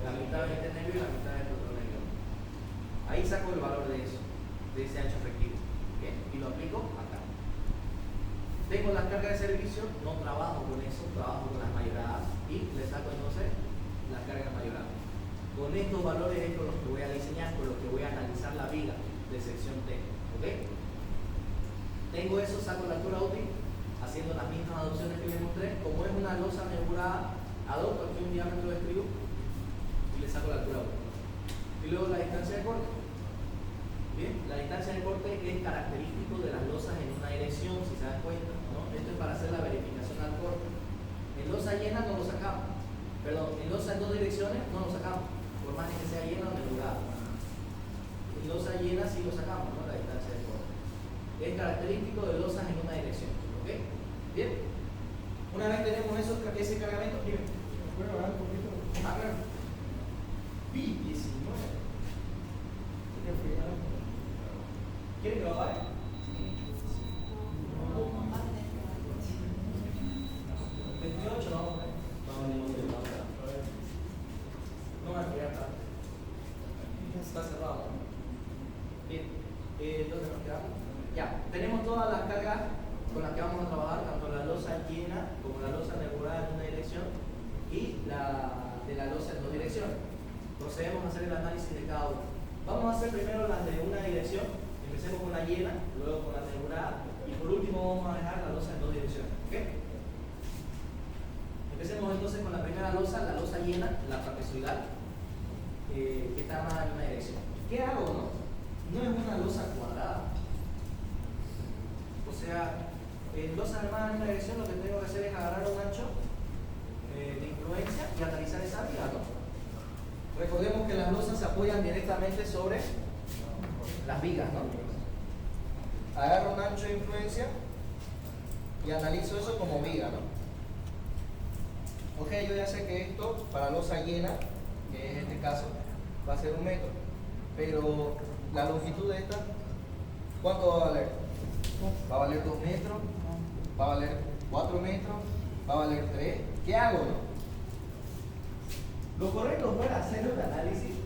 La mitad de este nervio y la mitad de este otro nervio. Ahí saco el valor de eso, de ese ancho efectivo. ¿Bien? Y lo aplico acá. Tengo las cargas de servicio, no trabajo con eso, trabajo con las mayoradas y le saco entonces las cargas mayoradas. Con estos valores es con los que voy a diseñar, con los que voy a analizar la viga de sección T. ¿Ok? Tengo eso, saco la altura útil, haciendo las mismas adopciones que les mostré. Como es una losa nebulada, adopto aquí un diámetro de estribo y le saco la altura útil. Y luego la distancia de corte. Bien, la distancia de corte es característico de las losas en una dirección, si se dan cuenta, ¿no? Esto es para hacer la verificación al corte. En losa llena no lo sacamos, perdón, en losa en dos direcciones no lo sacamos, por más que sea llena o enrugada. En losa llena sí lo sacamos, ¿no? La distancia de corte. Es característico de losas en una dirección, ¿ok? Bien. Una vez tenemos ese cargamento, dime. ¿Me puede bajar un poquito? Ah, claro. 19. ¿Quieren que lo apague? 28 no vamos a ver. No me voy a estar. Está cerrado. Bien. ¿Dónde nos quedamos? Ya. Tenemos todas las cargas con las que vamos a trabajar, tanto la losa llena como la losa regulada en una dirección y la de la losa en dos direcciones. Procedemos a hacer el análisis de cada una. Vamos a hacer primero las de una dirección. Empecemos con la llena, luego con la regulada y por último vamos a dejar la losa en dos direcciones. ¿Ok? Empecemos entonces con la primera losa, la losa llena, la trapezoidal, que está armada en una dirección. ¿Qué hago o no? No es una losa cuadrada. O sea, en losa armada en una dirección lo que tengo que hacer es agarrar un ancho de influencia y analizar esa viga, ¿no? Recordemos que las losas se apoyan directamente sobre las vigas, ¿no? Agarro un ancho de influencia y analizo eso como viga, ¿no? Ok, yo ya sé que esto para losa llena, que es este caso, va a ser 1 metro, pero la longitud de esta, ¿cuánto va a valer? Va a valer 2 metros, va a valer 4 metros, va a valer 3. ¿Qué hago, no? Lo correcto fue hacer un análisis,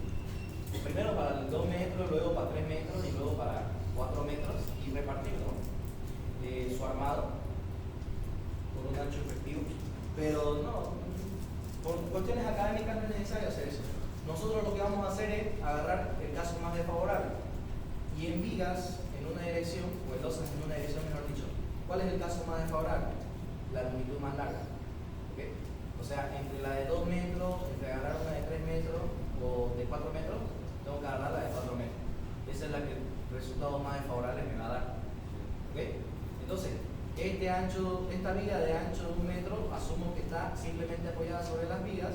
primero para 2 metros, luego para 3 metros y luego para 4 metros y repartirlo su armado por un ancho efectivo. Pero no, por cuestiones académicas no es necesario hacer eso. Nosotros lo que vamos a hacer es agarrar el caso más desfavorable y en vigas en una dirección, o en losas en una dirección mejor dicho, ¿cuál es el caso más desfavorable? La longitud más larga. ¿Okay? O sea, entre la de 2 metros, entre agarrar una de 3 metros o de 4 metros, tengo que agarrar la de 4 metros. Esa es la que el resultado más desfavorable me va a dar. ¿Okay? Entonces, esta viga de ancho de 1 metro, asumo que está simplemente apoyada sobre las vigas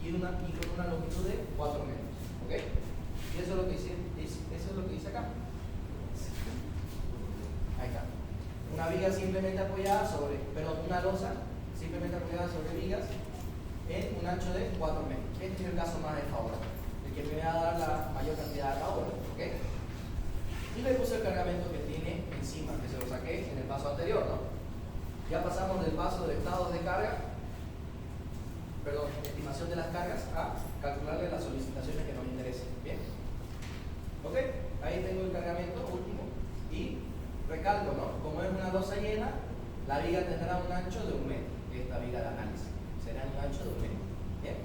y con una longitud de 4 metros. ¿Okay? Y eso es lo que dice acá. Ahí está. Una viga simplemente apoyada sobre, una losa simplemente apoyada sobre vigas en un ancho de 4 metros. Este es el caso más desfavorable, el que me va a dar la mayor cantidad de calor. ¿Okay? Y le puse el cargamento que tiene encima, que se lo saqué en el paso anterior, ¿no? Ya pasamos del paso de estados de carga, estimación de las cargas, a calcularle las solicitaciones que nos interesen. ¿Bien? ¿Ok? Ahí tengo el cargamento último. Y recalco, ¿no? Como es una losa llena, la viga tendrá un ancho de 1 metro. Esta viga de análisis será un ancho de 1 metro. ¿Bien?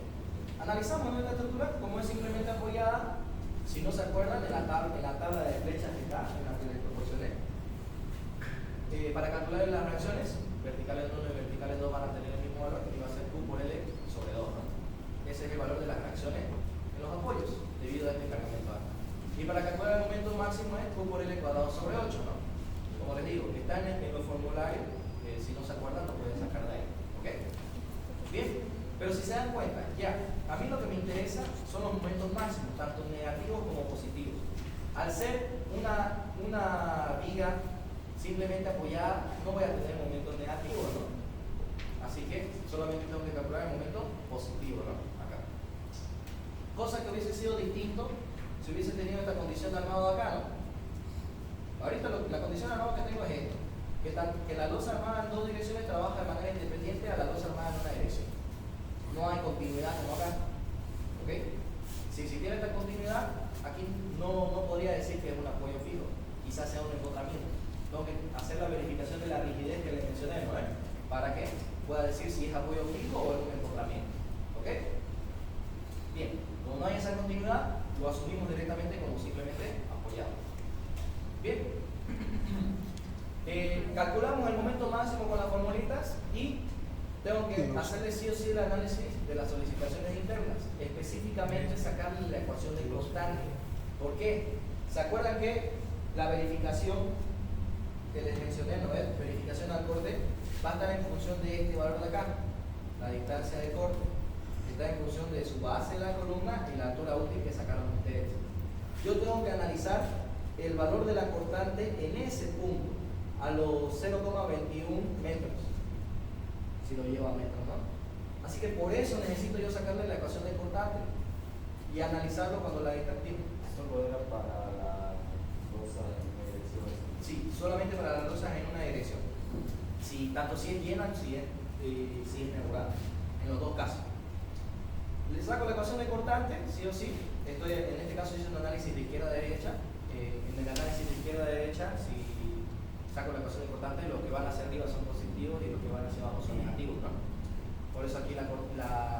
Analizamos nuestra estructura, como es simplemente apoyada, si no se acuerdan, en la tabla de flechas que está, en la que les proporcioné. Para calcular las reacciones, verticales 1 y verticales 2 van a tener el mismo valor, que va a ser Q por L sobre 2, ¿no? Ese es el valor de las reacciones en los apoyos, debido a este cargamento A. Y para calcular el momento máximo es Q por L cuadrado sobre 8, ¿no? Como les digo, están en los formularios, si no se acuerdan, lo pueden sacar de ahí. ¿Ok? Bien, pero si se dan cuenta, ya, a mí lo que me interesa son los momentos máximos, tanto negativos como positivos. Al ser una viga simplemente apoyada, no voy a tener momentos negativos, ¿no? Así que solamente tengo que calcular el momento positivo, ¿no? Acá. Cosa que hubiese sido distinto si hubiese tenido esta condición de armado de acá, ¿no? Ahorita la condición de armado que tengo es esto, que la losa armada en dos direcciones trabaja de manera independiente a la losa armada en una dirección. No hay continuidad como acá. ¿Ok? Si tiene esta continuidad, aquí no podría decir que es un apoyo fijo, quizás sea un empotramiento. Tengo que hacer la verificación de la rigidez que les mencioné, ¿no? Para que pueda decir si es apoyo fijo o es un empotramiento. ¿Ok? Bien, como no hay esa continuidad, lo asumimos directamente como simplemente apoyado. Bien. Calculamos el momento máximo con las formulitas y tengo que hacerle sí o sí el análisis de las solicitaciones internas, específicamente sacarle la ecuación de constante. ¿Por qué? ¿Se acuerdan que la verificación que les mencioné, ¿no es? Verificación al corte, va a estar en función de este valor de acá, la distancia de corte. Está en función de su base de la columna y la altura útil que sacaron ustedes. Yo tengo que analizar el valor de la cortante en ese punto, a los 0,21 metros, si lo llevo a metros, ¿no? Así que por eso necesito yo sacarle la ecuación de cortante y analizarlo cuando la distancia. Solo era para la losa en dirección. Sí, solamente para las losas en una dirección. Si, tanto si es llena, si es nebular, en los dos casos. Le saco la ecuación de cortante, sí o sí. Estoy, en este caso hice un análisis de izquierda a derecha. En el análisis de izquierda a derecha, si saco la ecuación de cortante, los que van hacia arriba son positivos y los que van hacia abajo son negativos, ¿no? Por eso aquí la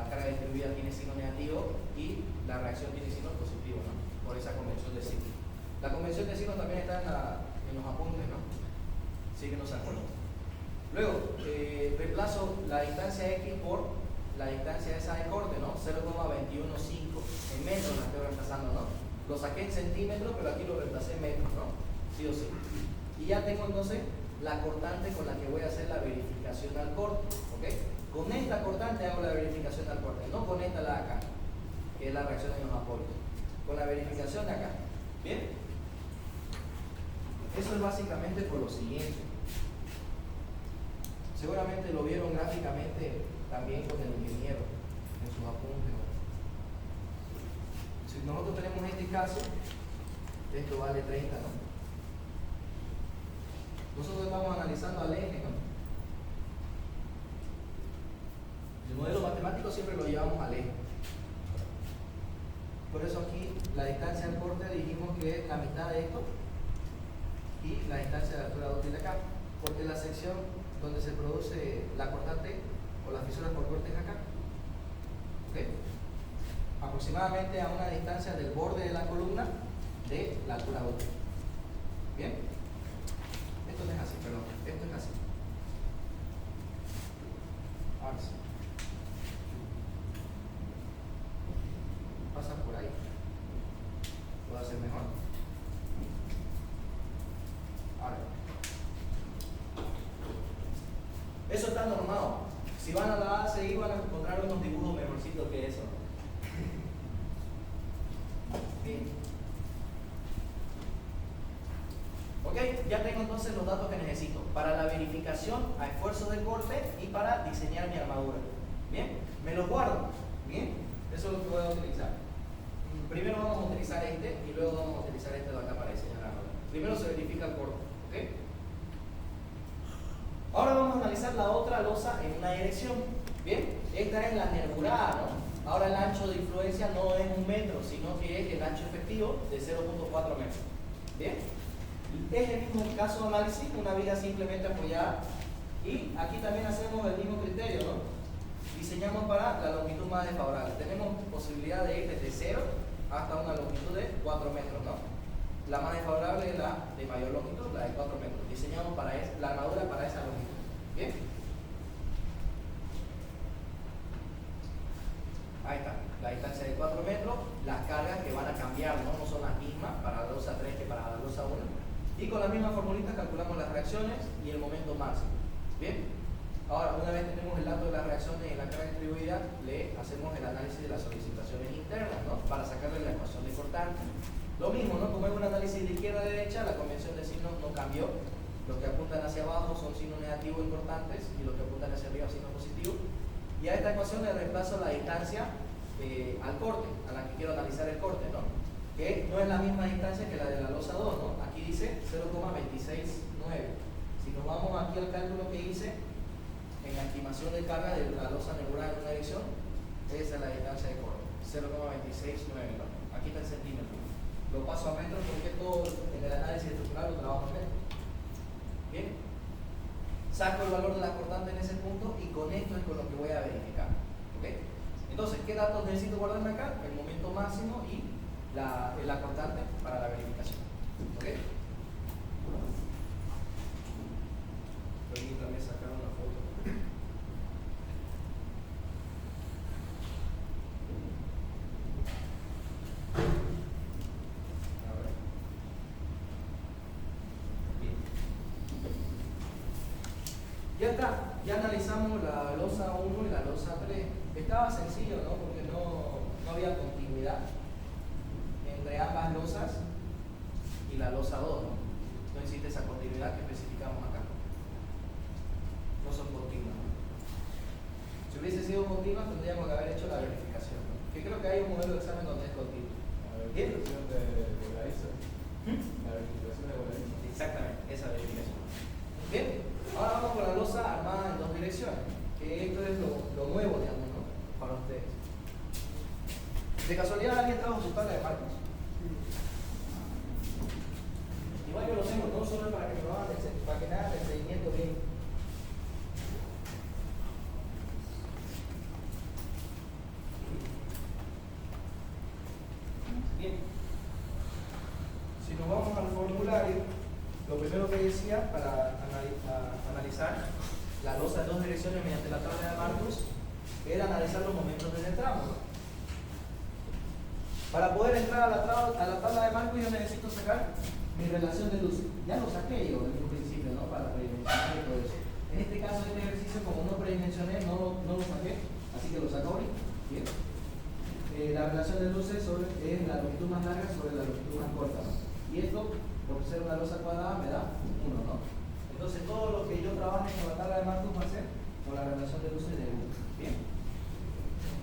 carga distribuida tiene signo negativo y la reacción tiene signo positivo, ¿no? Por esa convención de signo. La convención de signo también está en los apuntes, ¿no? Sí que no se acuerdan. Luego, reemplazo la distancia X por la distancia esa de corte, ¿no? 0,215 en metros la estoy reemplazando, ¿no? Lo saqué en centímetros, pero aquí lo reemplacé en metros, ¿no? Sí o sí. Y ya tengo entonces la cortante con la que voy a hacer la verificación al corte, ¿ok? Con esta cortante hago la verificación al corte, no con esta la de acá, que es la reacción en los apoyos. Con la verificación de acá, ¿bien? Eso es básicamente por lo siguiente. Seguramente lo vieron gráficamente también con el ingeniero en sus apuntes. Si nosotros tenemos este caso, esto vale 30, ¿no? Nosotros estamos analizando al eje, ¿no? El modelo matemático siempre lo llevamos al eje. Por eso aquí la distancia al corte dijimos que es la mitad de esto y la distancia de altura útil de acá, porque la sección donde se produce la cortante o las fisuras por corte es acá. ¿Ok? Aproximadamente a una distancia del borde de la columna de la altura útil. ¿Bien? Esto no es así, perdón. Esto es así. Ahora sí. Pasa por ahí. ¿Puedo hacer mejor? Ahora. Eso está normado. Si van a la ACI van a encontrar unos dibujos mejorcitos que eso. Bien. Ok, ya tengo entonces los datos que necesito para la verificación a esfuerzo de corte y para diseñar mi armadura. Bien, me los guardo. Bien, eso es lo que voy a utilizar. Primero vamos a utilizar este y luego vamos a utilizar este de acá para diseñar la armadura. Primero se verifica el corte. ¿Ok? Ahora vamos a analizar la otra losa en una dirección. Bien, esta es la nervurada, ¿no? Ahora el ancho de influencia no es 1 metro, sino que es el ancho efectivo de 0,4 metros. Bien, es el mismo caso de análisis, una viga simplemente apoyada. Y aquí también hacemos el mismo criterio, ¿no? Diseñamos para la longitud más desfavorable. Tenemos posibilidad de ir desde 0 hasta una longitud de 4 metros, ¿no? La más desfavorable es la de mayor longitud, la de 4 metros. Diseñamos para la armadura para esa longitud. Bien. Ahí está, la distancia de 4 metros, las cargas que van a cambiar, ¿no? No son las mismas para la losa 3 que para la losa 1. Y con la misma formulita calculamos las reacciones y el momento máximo. Bien. Ahora, una vez tenemos el dato de las reacciones y la carga distribuida, le hacemos el análisis de las solicitaciones internas, ¿no? Para sacarle la ecuación de cortante. Lo mismo, ¿no? Como es un análisis de izquierda a derecha, la convención de signos no cambió. Los que apuntan hacia abajo son signos negativos importantes y los que apuntan hacia arriba signos positivos. Y a esta ecuación le reemplazo la distancia al corte, a la que quiero analizar el corte, ¿no? Que no es la misma distancia que la de la losa 2, ¿no? Aquí dice 0,269. Si nos vamos aquí al cálculo que hice en la estimación de carga de la losa nebular en una dirección, esa es la distancia de corte, 0,269, ¿no? Aquí está en centímetros. Lo paso a metros porque todo en el análisis estructural lo trabajo en metros. Bien, saco el valor de la cortante en ese punto y con esto es con lo que voy a verificar. ¿Ok? Entonces, ¿qué datos necesito guardarme acá? El momento máximo y la cortante para la verificación. ¿Ok? Permítanme sacar una foto. A ver. ya analizamos la losa 1 y la losa 3. Estaba sencillo, ¿no? Porque no había continuidad entre ambas losas y la losa 2, ¿no? No existe esa continuidad que especificamos acá. No son continuas, ¿no? Si hubiese sido continua, tendríamos que haber hecho la verificación, ¿no? Que creo que hay un modelo de examen donde es continuo. La verificación de la ISA. La verificación de la ISA. Exactamente, esa verificación. Bien, ahora vamos con la losa armada en dos direcciones, que esto es lo nuevo, digamos, ¿no? Para ustedes. ¿De casualidad alguien trajo su tabla de marcos? Igual yo lo tengo, no solo para que me lo hagan, para que me hagan el seguimiento bien. Bien. Si nos vamos al formulario, lo primero que decía para analizar la losa de dos direcciones mediante la tabla de marcos era analizar los momentos del tramo, ¿no? Para poder entrar a la tabla de marcos yo necesito sacar mi relación de luz. Ya lo saqué yo en un principio, ¿no? Para predimensionar y todo eso. En este caso, este ejercicio, como no predimensioné, no lo saqué, así que lo saco ahorita. Bien. La relación de luces es la longitud más larga sobre la longitud más corta, ¿no? Y esto, por ser una losa cuadrada, me da 1, ¿no? Entonces, todo lo que yo trabaje con la tabla de marcos va a ser con la relación de luces de 1. Bien.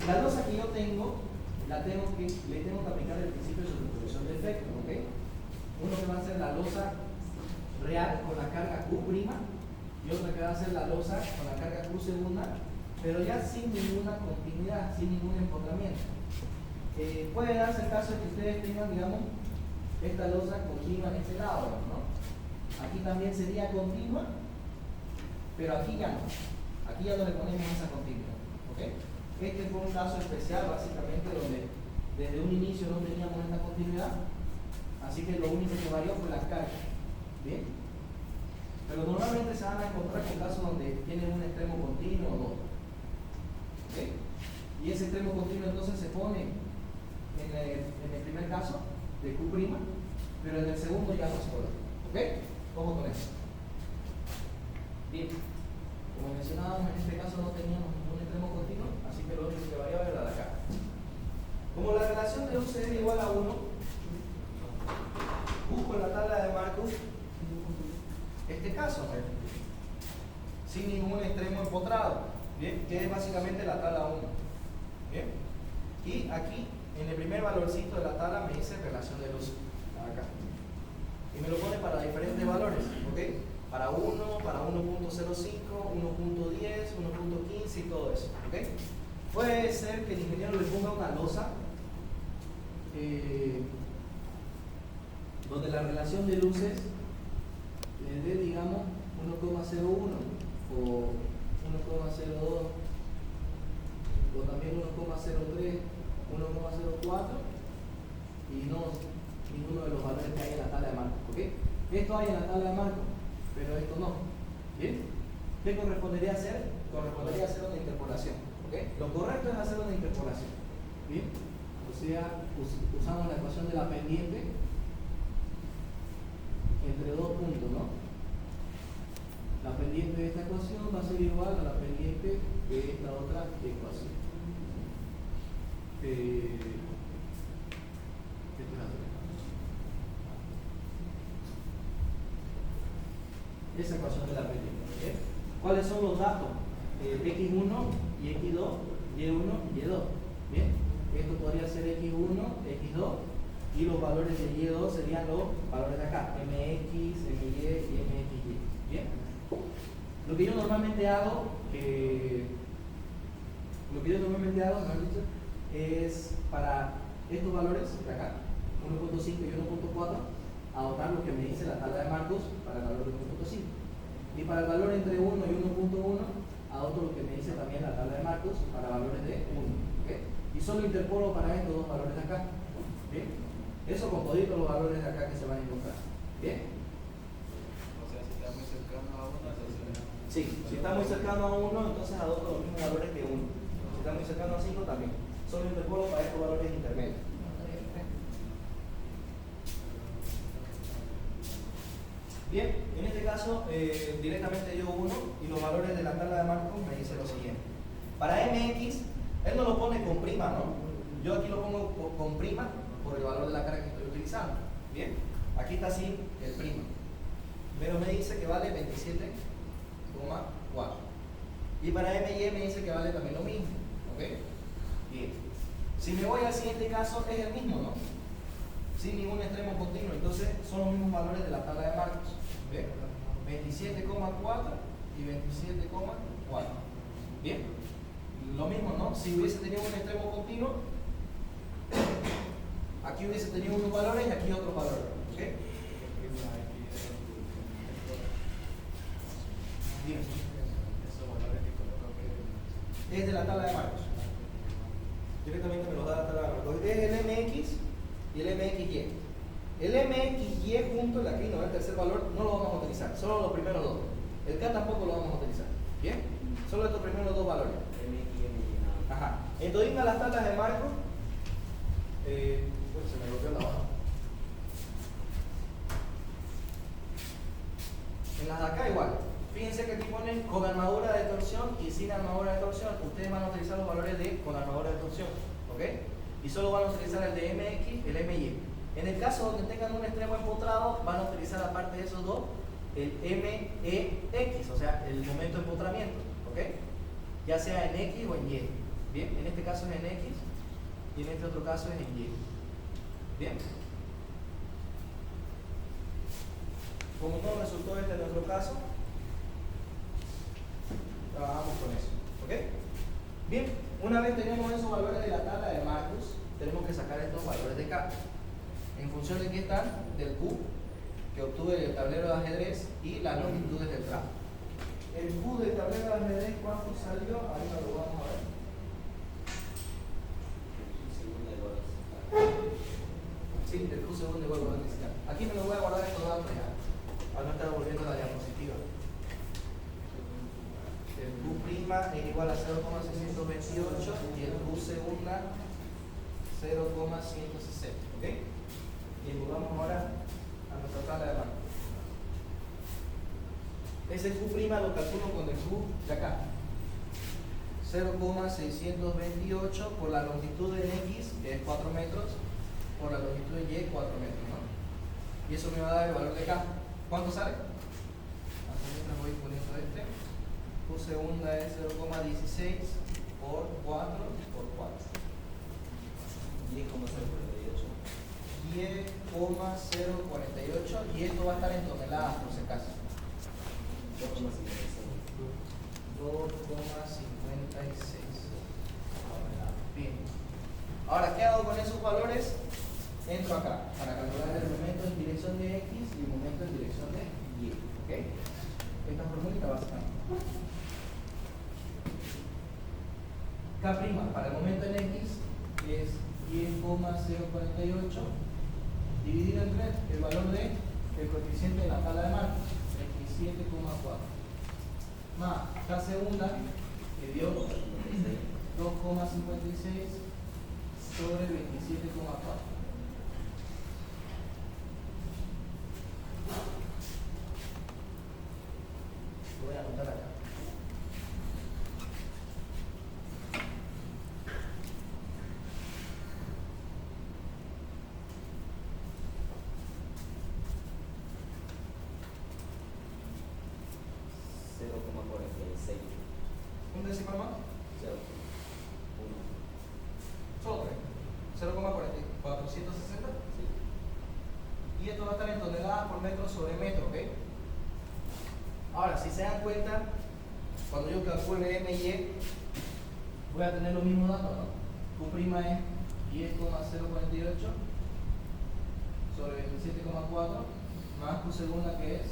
La losa que yo tengo, le tengo que aplicar el principio de superposición de efectos, ¿ok? Uno que va a ser la losa real con la carga Q' y otra que va a ser la losa con la carga Q segunda, pero ya sin ninguna continuidad, sin ningún empotramiento. Puede darse el caso de que ustedes tengan, digamos, esta losa continua en este lado, ¿no? Aquí también sería continua, pero aquí ya no. Aquí ya no le ponemos esa continuidad, ¿ok? Este fue un caso especial, básicamente, donde desde un inicio no teníamos esta continuidad, así que lo único que varió fue la carga. ¿Bien? Pero normalmente se van a encontrar con casos donde tienen un extremo continuo o dos. ¿Ok? Y ese extremo continuo entonces se pone en el primer caso de Q', pero en el segundo ya no se pone. ¿Ok? Ojo con eso. Bien. Como mencionábamos, en este caso no teníamos ningún extremo continuo, así que lo único que variaba era la carga. Como la relación de UC es igual a 1, busco en la tabla de marcos este caso, ¿no? Sin ningún extremo empotrado, ¿bien? Que es básicamente la tabla 1. ¿Bien? Y aquí, en el primer valorcito de la tabla, me dice relación de luz. Acá. Y me lo pone para diferentes valores, ¿ok? Para 1, para 1.05, 1.10, 1.15 y todo eso, ¿ok? Puede ser que el ingeniero le ponga una losa donde la relación de luces le dé, digamos, 1,01 o 1,02 o también 1,03, 1,04 y no ninguno de los valores que hay en la tabla de marcos, ¿ok? Esto hay en la tabla de marcos, pero esto no. ¿Bien? ¿Qué correspondería hacer? Correspondería hacer una interpolación, ¿ok? Lo correcto es hacer una interpolación. ¿Bien? O sea, usamos la ecuación de la pendiente entre dos puntos, ¿no? La pendiente de esta ecuación va a ser igual a la pendiente de esta otra ecuación. Esa ecuación de la pendiente, ¿ok? ¿Cuáles son los datos? X1 y X2, Y1 y Y2. ¿Bien? Esto podría ser X1, X2 y los valores de Y2 serían los valores de acá, MX, MY y MXY. ¿Bien? Lo que yo normalmente hago, mejor dicho, es para estos valores de acá, 1.5 y 1.4, adoptar lo que me dice la tabla de marcos para el valor de 1.5. Y para el valor entre 1 y 1.1, adopto lo que me dice también la tabla de marcos para valores de 1. ¿Okay? Y solo interpolo para estos dos valores de acá. ¿Bien? Eso con toditos los valores de acá que se van a encontrar. ¿Bien? O sea, si está muy cercano a 1, entonces... Sí, si está muy cercano a 1, entonces adopto los mismos valores que 1. Si está muy cercano a 5, también. Solo interpolo para estos valores intermedios. Bien, en este caso caso, directamente yo uno y los valores de la tabla de Marcos me dice lo siguiente. Para MX, él no lo pone con prima, ¿no? Yo aquí lo pongo con prima por el valor de la carga que estoy utilizando. Bien, aquí está así el prima. Pero me dice que vale 27,4. Y para MY me dice que vale también lo mismo. ¿Ok? Bien. Si me voy al siguiente caso, es el mismo, ¿no? Sin ningún extremo continuo. Entonces, son los mismos valores de la tabla de Marcos. ¿Bien? 27,4 y 27,4. Bien. Lo mismo, ¿no? Si hubiese tenido un extremo continuo, aquí hubiese tenido unos valores y aquí otros valores. ¿Ok? Bien. Es de la tabla de Marcos. Directamente me lo da la tabla de Marcos. Es el MX y el MXY. El MXY junto al aquí, ¿no? El tercer valor no lo vamos a utilizar, solo los primeros dos. El K tampoco lo vamos a utilizar. ¿Bien? Solo estos primeros dos valores. Ajá. Entonces, a las tablas de Marcos, se me bloqueó la hoja. En las de acá igual. Fíjense que aquí ponen con armadura de torsión y sin armadura de torsión. Ustedes van a utilizar los valores de con armadura de torsión. ¿Ok? Y solo van a utilizar el de MX y el MY. En el caso donde tengan un extremo empotrado, van a utilizar aparte de esos dos, el MEX, o sea, el momento de empotramiento. ¿Ok? Ya sea en X o en Y. Bien, en este caso es en X y en este otro caso es en Y. Bien. Como no resultó este en nuestro caso, trabajamos con eso. ¿Ok? Bien, una vez tenemos esos valores de la tabla de Marcos, tenemos que sacar estos valores de K. En función de qué están, del Q que obtuve del tablero de ajedrez y las longitudes del tramo. El Q del tablero de ajedrez, ¿cuánto salió? Ahorita lo vamos a ver. Sí, el Q segundo igual a necesitar. Aquí me lo voy a guardar estos datos ya, para no estar volviendo la diapositiva. El Q' es igual a 0,628 y el Q segunda 0,160. ¿Ok? Y volvamos ahora a nuestra tabla de Marcos. Ese Q' lo calculo con el Q de acá. 0,628 por la longitud de X, que es 4 metros, por la longitud de Y, 4 metros, ¿no? Y eso me va a dar el valor de K. ¿Cuánto sale? Hasta mientras voy poniendo este. Q segunda es 0,16 por 4 por 4. 10,048. 10,048 y esto va a estar en toneladas por si acaso. 2,56. Bien. Ahora, ¿qué hago con esos valores? Entro acá para calcular el momento en dirección de X y el momento en dirección de Y. ¿Ok? Esta formulita básicamente. K' para el momento en X es 10,048 dividido entre el valor de el coeficiente de la tabla de Marcos, 27,4, más K segunda, que dio 2,56 sobre 27,4. Lo voy a anotar acá. ¿Un decimal más? 0. Solo 3. 0,460. Sí. Y esto va a estar en toneladas por metro sobre metro, ¿ok? Ahora, si se dan cuenta, cuando yo calcule MY, voy a tener los mismos datos, ¿no? Q' es 10,048 sobre 27,4 más Q segunda, que es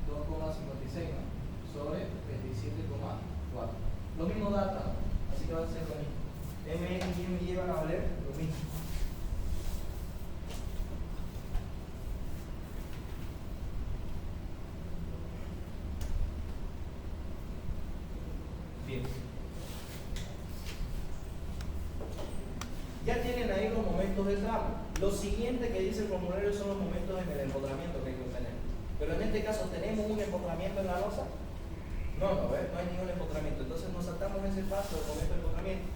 2,56, ¿no? Sobre 27,4. Los mismos datos, ¿no? Así que va a ser lo mismo. MX y MY van a valer lo mismo. Bien. Ya tienen ahí los momentos del tramo. Lo siguiente que dice el formulario son los momentos en el empotramiento que hay que obtener. Pero en este caso, ¿tenemos un empotramiento en la losa? No hay ningún empotramiento. Entonces nos saltamos ese paso del momento de empotramiento.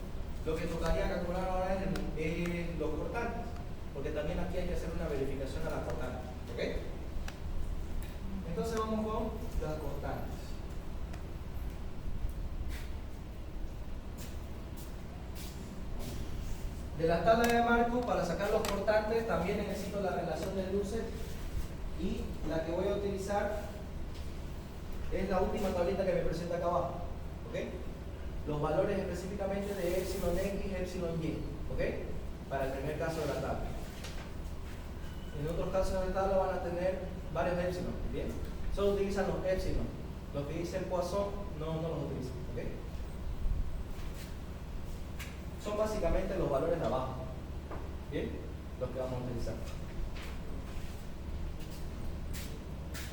Lo que tocaría calcular ahora es los cortantes, porque también aquí hay que hacer una verificación a las cortantes. ¿Ok? Entonces vamos con las cortantes. De la tabla de marco, para sacar los cortantes, también necesito la relación de luces y la que voy a utilizar es la última tablita que me presenta acá abajo. ¿Ok? Los valores específicamente de epsilon X, epsilon Y. ¿Ok? Para el primer caso de la tabla. En otros casos de la tabla van a tener varios epsilon. ¿Bien? Solo utilizan los epsilon. Los que dicen Poisson no los utilizan. ¿Ok? Son básicamente los valores de abajo. ¿Bien? Los que vamos a utilizar.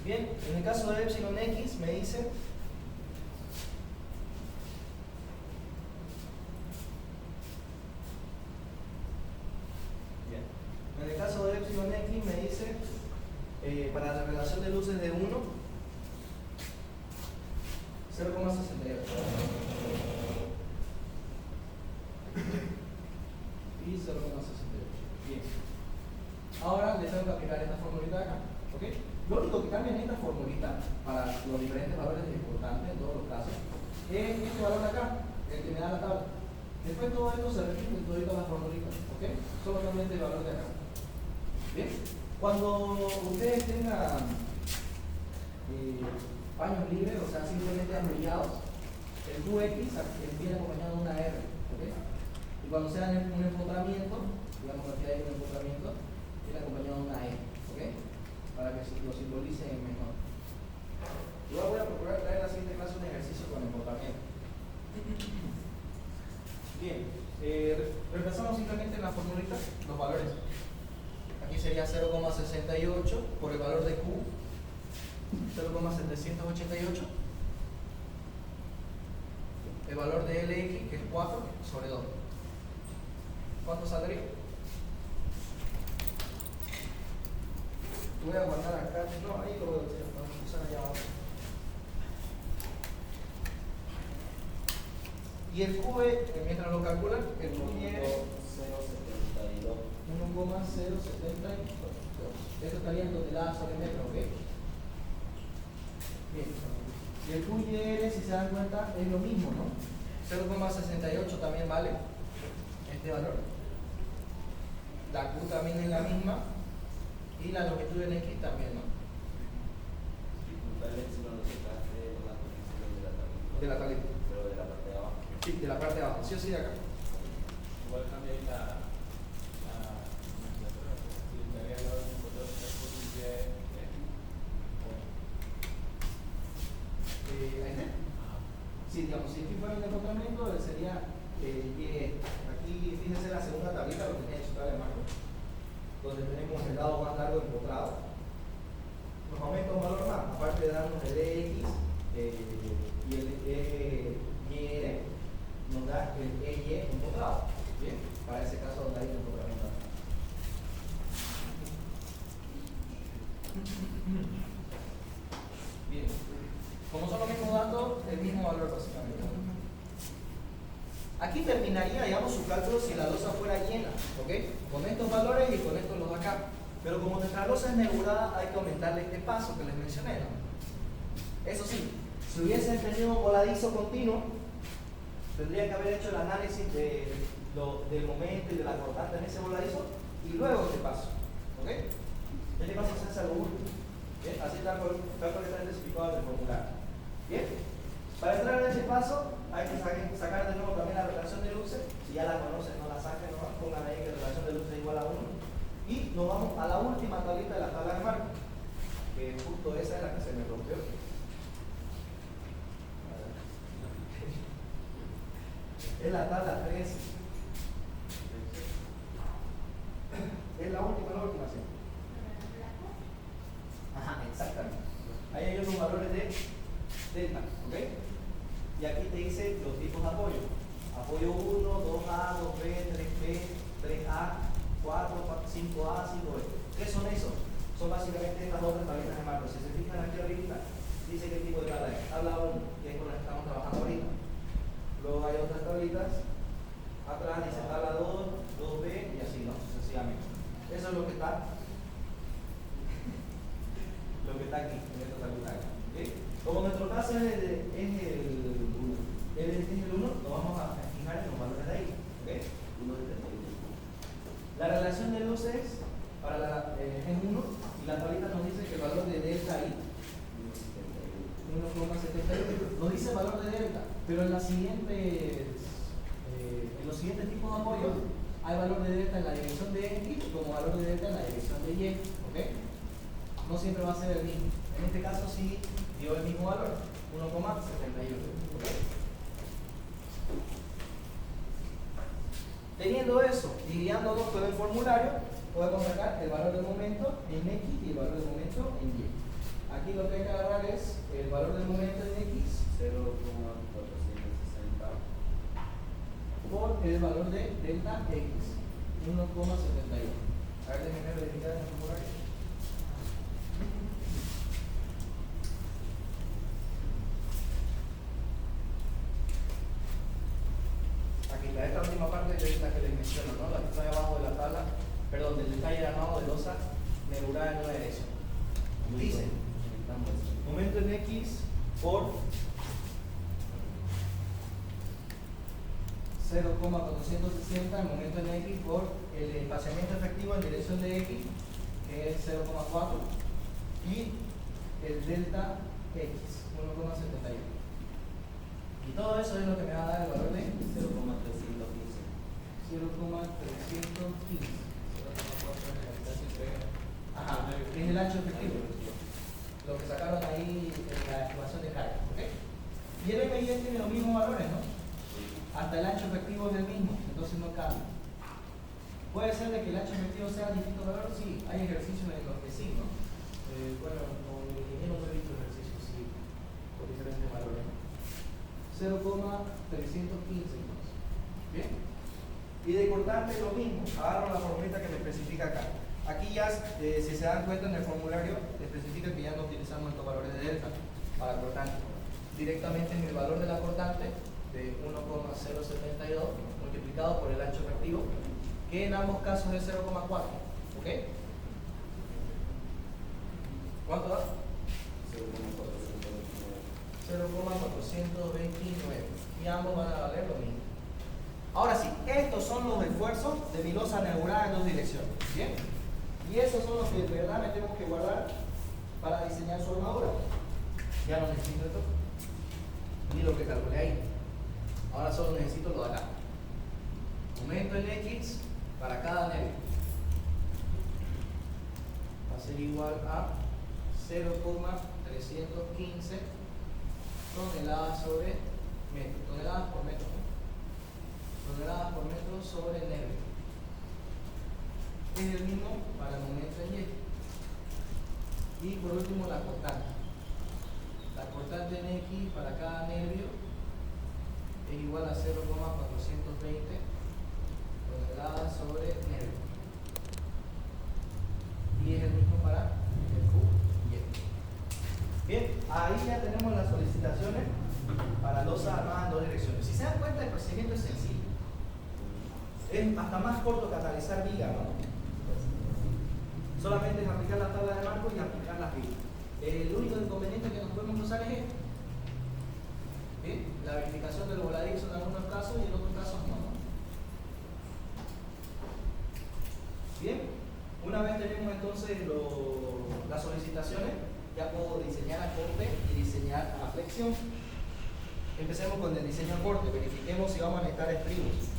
Bien, en el caso de epsilon X me dice bien. En el caso de epsilon X me dice para la relación de luces de 1 0,68 y 0,68. Bien. Ahora le tengo que aplicar esta formulita de acá. ¿Ok? Lo único que cambia en esta formulita para los diferentes valores importantes en todos los casos es este valor de acá, el que me da la tabla. Después todo esto se repite en todas las formulitas. ¿Ok? Solamente el valor de acá. Bien. Cuando ustedes tengan paños libres, o sea, simplemente anullados, el QX viene acompañado de una R. ¿Ok? Y cuando sea un empotramiento, digamos que aquí hay un empotramiento, viene acompañado de una E. ¿Ok? Para que lo simbolicen mejor. Igual voy a procurar traer la siguiente clase un ejercicio con empotramiento. Bien, reemplazamos simplemente en la formulita los valores. Aquí sería 0,68 por el valor de Q, 0,788. El valor de LX, que es 4 sobre 2. ¿Cuánto saldría? Voy a guardar acá, no, ahí lo voy a usar allá abajo. Y el QE, mientras lo calculan, el QE es 1,072. Esto estaría en toneladas sobre metro, ¿ok? Bien. Y el QYR, si se dan cuenta, es lo mismo, ¿no? 0,68 también vale este valor. La Q también es la misma. Y la longitud en X también, ¿no? Disculpa, el epsilon lo sacaste con la condición de la tablita. De la tablita. Pero de la parte de abajo. Sí, de la parte de abajo. Sí o sí de acá. Igual cambia ahí la nomenclatura. Si estaría al lado de un botón de posible ¿Ahí está? Sí, digamos, si aquí fuera un encontramiento, sería Y. Aquí, fíjense la segunda tablita, lo que tiene su tabla de marco, donde tenemos el lado más largo empotrado. Nos aumenta un valor más, aparte de darnos el EX y el EYR, nos da el EY empotrado. Bien, para ese caso donde hay un empotramiento. Bien, como son los mismos datos, el mismo valor básicamente. Aquí terminaría, digamos, su cálculo si la losa fuera llena, ¿ok? Con estos valores y con estos los de acá. Pero como nuestra losa es nebulada, hay que aumentarle este paso que les mencioné, ¿no? Eso sí, si hubiesen tenido un voladizo continuo, tendría que haber hecho el análisis del momento y de la cortante en ese voladizo y luego este paso, ¿ok? Este paso se hace a lo último. ¿Bien? Así está el cálculo está especificado del formulario. ¿Bien? Para entrar en ese paso, hay que sacar de nuevo también la relación de luces. Si ya la conocen, no la saquen, no pongan ahí que la relación de luces es igual a 1. Y nos vamos a la última tablita de la tabla de marco, que justo esa es la que se me rompió. Es la tabla 13. Es la última, sí. Ajá, exactamente. Ahí hay unos valores de delta, ¿ok? Y aquí te dice los tipos de apoyo. Apoyo 1, 2A, 2B, 3B, 3A, 4, 5A, 5B. ¿Qué son esos? Son básicamente estas otras tablitas de marco. Si se fijan, sucesivamente. Eso es lo que está aquí, en esta tabla. ¿Okay? Como nuestro caso es el 1, lo vamos a fijar en los valores de ahí. ¿Okay? 1 de 31. La relación de luces para es 1 y la tablita nos dice que el valor de delta ahí 1,71 nos dice valor de delta, pero en los siguientes tipos de apoyo hay valor de delta en la dirección de X como valor de delta en la dirección de Y. ¿Okay? No siempre va a ser el mismo. En este caso sí dio el mismo valor, 1,71. ¿Okay? Teniendo eso y guiándonos con el formulario, podemos sacar el valor del momento en X y el valor del momento en Y. Aquí lo que hay que agarrar es el valor del momento en X 0,460 por el valor de delta X, 1,71. A ver, déjenme verificar en el formulario. Aquí, esta última parte es la que les menciono, ¿no? La que está abajo de la tabla, perdón, del detalle armado de losa nebular en una dirección. Dice, momento en X por 0,460, el momento en X por el espaciamiento efectivo en dirección de X, que es 0,4, y el delta X, 1,71. Y todo eso es lo que me va a dar el valor de 0,315. 0,315. Ajá, es el ancho efectivo. Lo que sacaron ahí en la ecuación de carga. ¿Okay? Y el MY tiene los mismos valores, ¿no? Hasta el ancho efectivo es el mismo, entonces no cambia. Puede ser de que el ancho efectivo sea distinto valor, sí, hay ejercicios en los que sí, ¿no? Bueno, como ingeniero no he visto ejercicios sí, con diferentes valores. 0,315 entonces. Bien. Y de cortante lo mismo, agarro la formulita que me especifica acá. Aquí ya, si se dan cuenta en el formulario, especifica que ya no utilizamos estos valores de delta para cortante. Directamente en el valor de la cortante de 1,072 multiplicado por el ancho efectivo, que en ambos casos es 0,4. ¿Ok? ¿Cuánto da? 0,429. Y ambos van a valer lo mismo. Ahora sí, estos son los esfuerzos de mi losa nebular en dos direcciones. ¿Bien? Y esos son los que de verdad me tengo que guardar para diseñar su armadura. Ya no necesito esto, ni lo que calculé ahí. Ahora solo necesito lo de acá. Momento en X para cada nervio va a ser igual a 0,315 toneladas sobre metro. Toneladas por metro, ¿no? Toneladas por metro sobre el nervio. Es el mismo para el momento en Y. Y por último la cortante. La cortante en X para cada nervio es igual a 0,420 toneladas sobre nervio. Y es el mismo para el Q y el. Bien, ahí ya tenemos las solicitaciones para losa armada en dos direcciones. Si se dan cuenta, el procedimiento es sencillo. Es hasta más corto que analizar viga, ¿no? Solamente es aplicar la tabla de marco y aplicar las vigas. El único inconveniente que nos podemos cruzar es este. ¿Bien? La verificación del voladizo en algunos casos y en otros casos no. Bien, una vez tenemos entonces las solicitaciones, ya puedo diseñar a corte y diseñar a flexión. Empecemos con el diseño a corte, verifiquemos si vamos a necesitar estribos.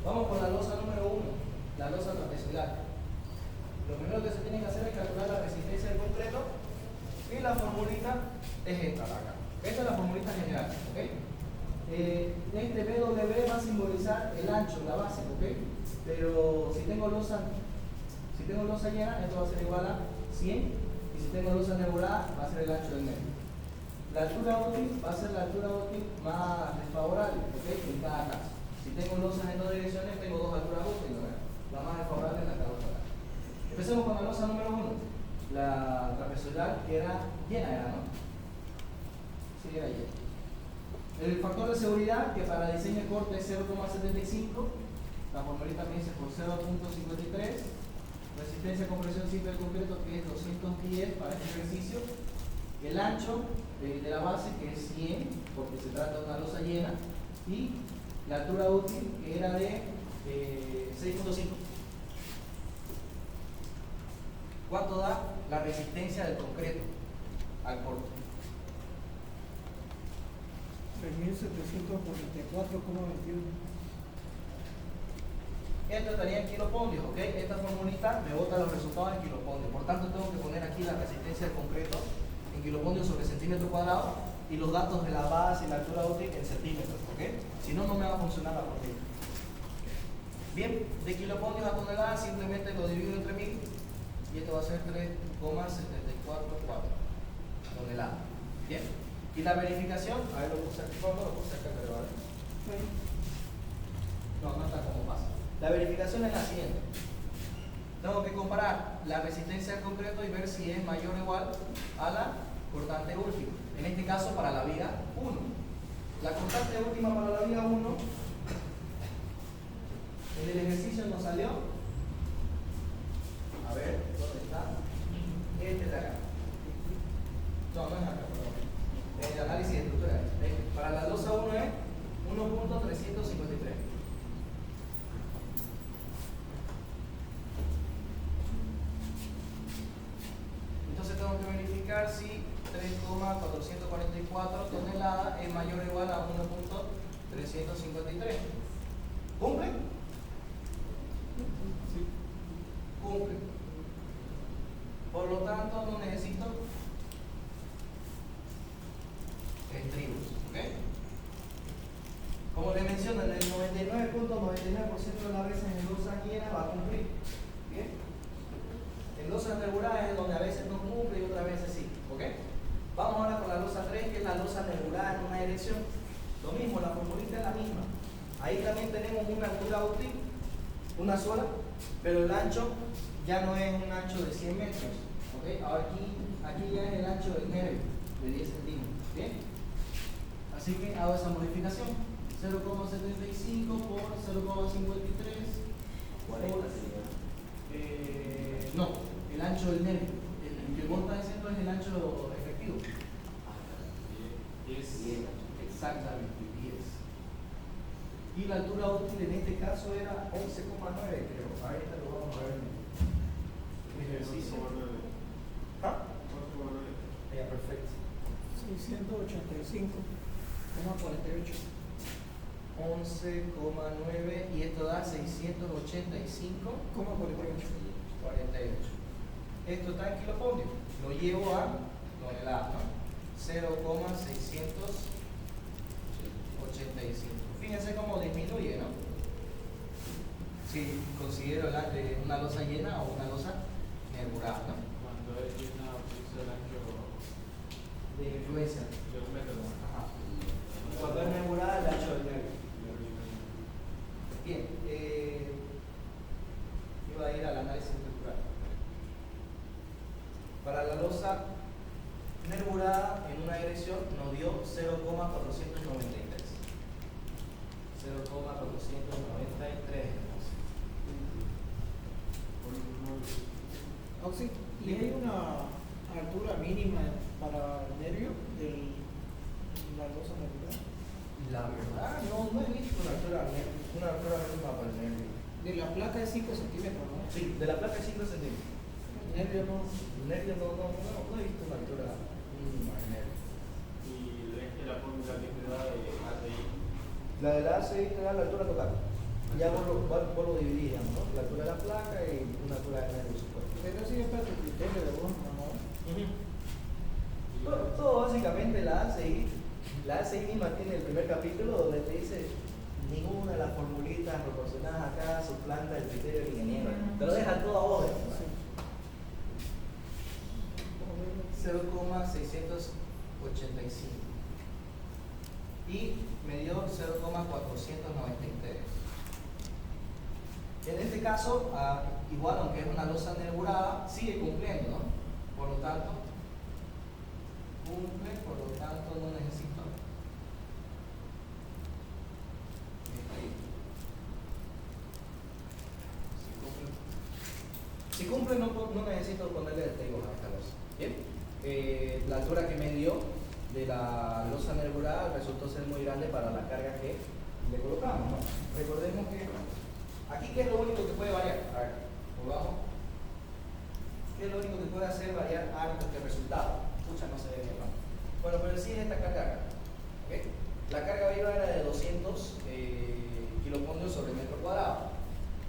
Vamos con la losa número 1, la losa trapezoidal. Lo primero que se tiene que hacer es calcular la resistencia del concreto y la formulita es esta de acá. Esta es la formulita general, ¿ok? Este BW va a simbolizar el ancho, la base, ¿ok? Pero si tengo losa llena, esto va a ser igual a 100, y si tengo losa nebulada, va a ser el ancho del medio. La altura útil va a ser la altura útil más desfavorable, ¿ok? En cada caso. Si tengo losas en dos direcciones, tengo dos alturas útiles, ¿no? La más desfavorable es la que hago acá. Empecemos con la losa número 1, la trapezoidal que era llena, ¿no? Sí, era Y. El factor de seguridad, que para diseño de corte es 0,75, la formulita me dice por 0,53, resistencia a compresión simple del concreto, que es 210 para este ejercicio, el ancho de la base, que es 100, porque se trata de una losa llena, y la altura útil, que era de 6,5. ¿Cuánto da la resistencia del concreto al corte? 3.744,21. Esto estaría en kilopondios, ¿ok? Esta formulita me bota los resultados en kilopondios. Por tanto, tengo que poner aquí la resistencia del concreto en kilopondios sobre centímetro cuadrado y los datos de la base y la altura útil en centímetros, ¿ok? Si no, no me va a funcionar la fórmula. Bien, de kilopondios a toneladas simplemente lo divido entre 1000 y esto va a ser 3,744 toneladas. Bien, y la verificación, a ver, lo puse aquí, ¿cómo lo puse acá, pero vale? No, no está como pasa. La verificación es la siguiente. Tengo que comparar la resistencia del concreto y ver si es mayor o igual a la cortante última. En este caso, para la viga 1. La cortante última para la viga 1, en el ejercicio nos salió. A ver, ¿dónde está? Este de acá. No, no es acá, perdón. El análisis estructural. Para la losa 1 es 1.353. Entonces tengo que verificar si 3,444 toneladas es mayor o igual a 1.353. ¿Cumple? Sí. Cumple. Por lo tanto, no necesito estribos. ¿Ok? Como les menciono, en el 99.99% de las veces en losa llena va a cumplir. ¿Bien? En losas nebuladas es donde a veces no cumple y otras veces sí. ¿Ok? Vamos ahora con la losa 3, que es la losa nebulada en una dirección. Lo mismo, la formulita es la misma. Ahí también tenemos una altura útil, una sola, pero el ancho ya no es un ancho de 100 metros. ¿Ok? Ahora aquí ya es el ancho del nervio, de 10 centímetros. ¿Bien? Así que hago esa modificación. 0,75 por 0,53. 40 sería. No, el ancho del nervio. El que vos estás diciendo es el ancho efectivo. 10. Exactamente, 10. Y la altura útil en este caso era 11,9, creo. Ahorita lo vamos a ver en el ejercicio. ¿Ah? Ya, perfecto. 685,48. 11,9 y esto da 685,48. 48. Esto está en kilopondios. Lo llevo a toneladas, ¿no? 0,685. Fíjense cómo disminuye, ¿no? Si considero una losa llena o una losa nebulada, ¿no? Cuando es llena, utiliza el ancho De influencia. de un metro. Ajá. Cuando es nebulada, el ancho del nervio. Bien, iba a ir al análisis estructural. Para la losa nervurada en una dirección nos dio 0,493. 0,493. Oh, sí. ¿Y hay una altura mínima para el nervio de la losa nerviosa? La verdad, no he visto una altura mínima para el nervio. De la placa es 5 centímetros, ¿no? Sí, de la placa es 5 centímetros. El nervio no. El nervio no he visto una altura mínima del nervio. Y la fórmula que te da de ATI. La de la ACI te da la altura total. Ya vos lo dividías, ¿no? La altura de la placa y una altura de nervio supuesto. Pero sí es para el criterio de uno, ¿no? Todo básicamente la ACI misma tiene el primer capítulo donde te dice ninguna de las formulitas proporcionadas acá suplanta el criterio del ingeniero. Te lo deja todo a vos. Sí. 0,685 y me dio 0,493. En este caso, igual aunque es una losa nebulada, sigue cumpliendo, ¿no? Por lo tanto, cumple, por lo tanto no necesita la altura que me dio de la losa nervurada resultó ser muy grande para la carga que le colocamos, ¿no? Recordemos que aquí, ¿qué es lo único que puede variar? A ver, volvamos. ¿Qué es lo único que puede hacer variar algo este resultado? Escucha, no se ve bien, ¿no? Bueno, pero sí es esta carga acá. ¿Okay? La carga viva era de 200 kilopondrios sobre metro cuadrado.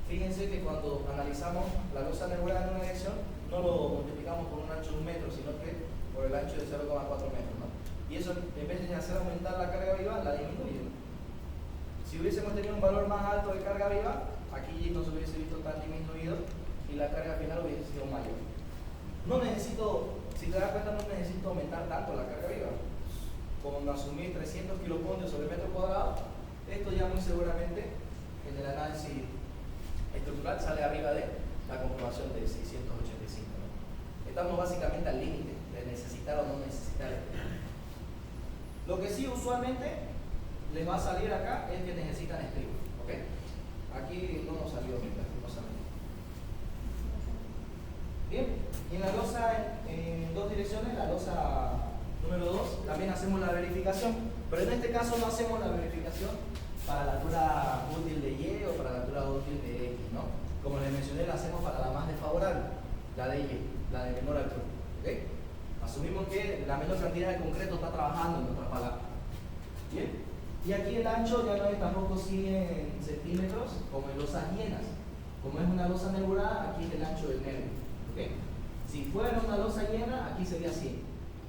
Fíjense que cuando analizamos la losa nervurada en una dirección, no lo multiplicamos por un ancho de 1 metro, sino que por el ancho de 0,4 metros, ¿no? Y eso, en vez de hacer aumentar la carga viva, la disminuye, ¿no? Si hubiésemos tenido un valor más alto de carga viva, aquí no se hubiese visto tan disminuido y la carga final hubiese sido mayor. No necesito, si te das cuenta, no necesito aumentar tanto la carga viva. Con asumir 300 kilopondrios sobre metro cuadrado, esto ya muy seguramente en el análisis estructural sale arriba de la comprobación de 685, ¿no? Estamos básicamente al límite de necesitar o no necesitar esto. Lo que sí usualmente les va a salir acá es que necesitan estribo, ¿ok? Aquí no nos salió lastimosamente. Bien, y en la losa en dos direcciones, la losa número 2, también hacemos la verificación, pero en este caso no hacemos la verificación para la altura útil de Y o para la altura útil de X, ¿no? Como les mencioné, la hacemos para la más desfavorable, la de Y, la de menor altura, ¿ok? Asumimos que la menor cantidad de concreto está trabajando, en otras palabras. Bien, y aquí el ancho ya no es tampoco 100 centímetros como en losas llenas. Como es una losa nebulada, aquí es el ancho del nervio, ¿ok? Si fuera una losa llena, aquí sería 100.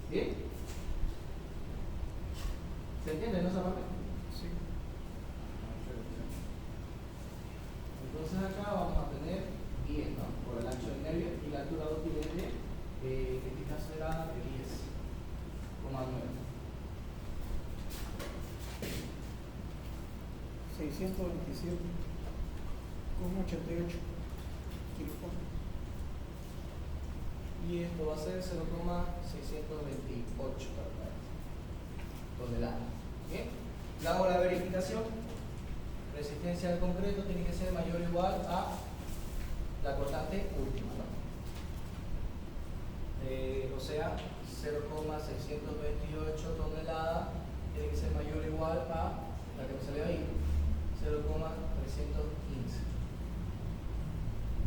¿Bien? ¿Se entiende, no, esa parte? Sí. Entonces acá vamos a tener 10, ¿no? Por el ancho del nervio y la altura útil es de, en este caso era de 10,9. 627,88 kilopondrios. Y esto va a ser 0,628 toneladas. Bien, le hago la verificación. Resistencia del concreto tiene que ser mayor o igual a la cortante última, ¿no? O sea, 0,628 toneladas tiene que ser mayor o igual a la que me salió ahí, 0,315.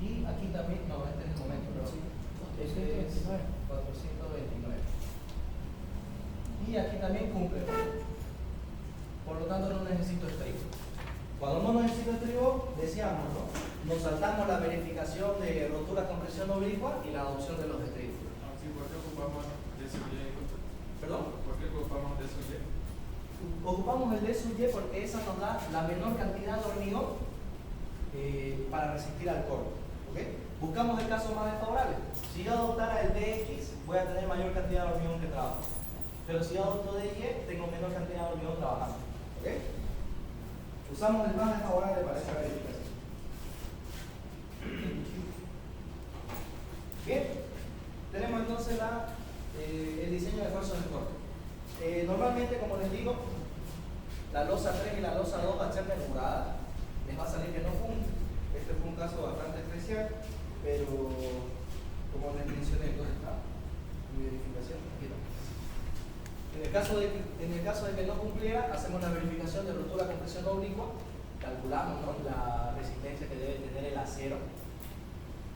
Y aquí también, no, este es el momento, pero este es 429. Y aquí también cumple. Por lo tanto, no necesito estribo. Cuando no necesito estribo, decíamos, ¿no? Nos saltamos la verificación de rotura, compresión oblicua y la adopción de los estribos. Sí, ¿por qué ocupamos de su Y? ¿Perdón? ¿Por qué ocupamos de su Y? Ocupamos el D sub Y porque esa nos da la menor cantidad de hormigón para resistir al corte. ¿Okay? Buscamos el caso más desfavorable. Si yo adoptara el DX, voy a tener mayor cantidad de hormigón que trabajo. Pero si yo adopto DY, tengo menor cantidad de hormigón trabajando. ¿Okay? Usamos el más desfavorable para esa verificación. Bien, tenemos entonces el diseño de esfuerzo del corte. Normalmente, como les digo, la losa 3 y la losa 2 van a ser nervuradas, les va a salir que no funde. Este fue un caso bastante especial, pero como les mencioné, ¿dónde está mi verificación? Aquí está. En el caso de que no cumpliera, hacemos la verificación de rotura, compresión oblicua, calculamos, ¿no?, la resistencia que debe tener el acero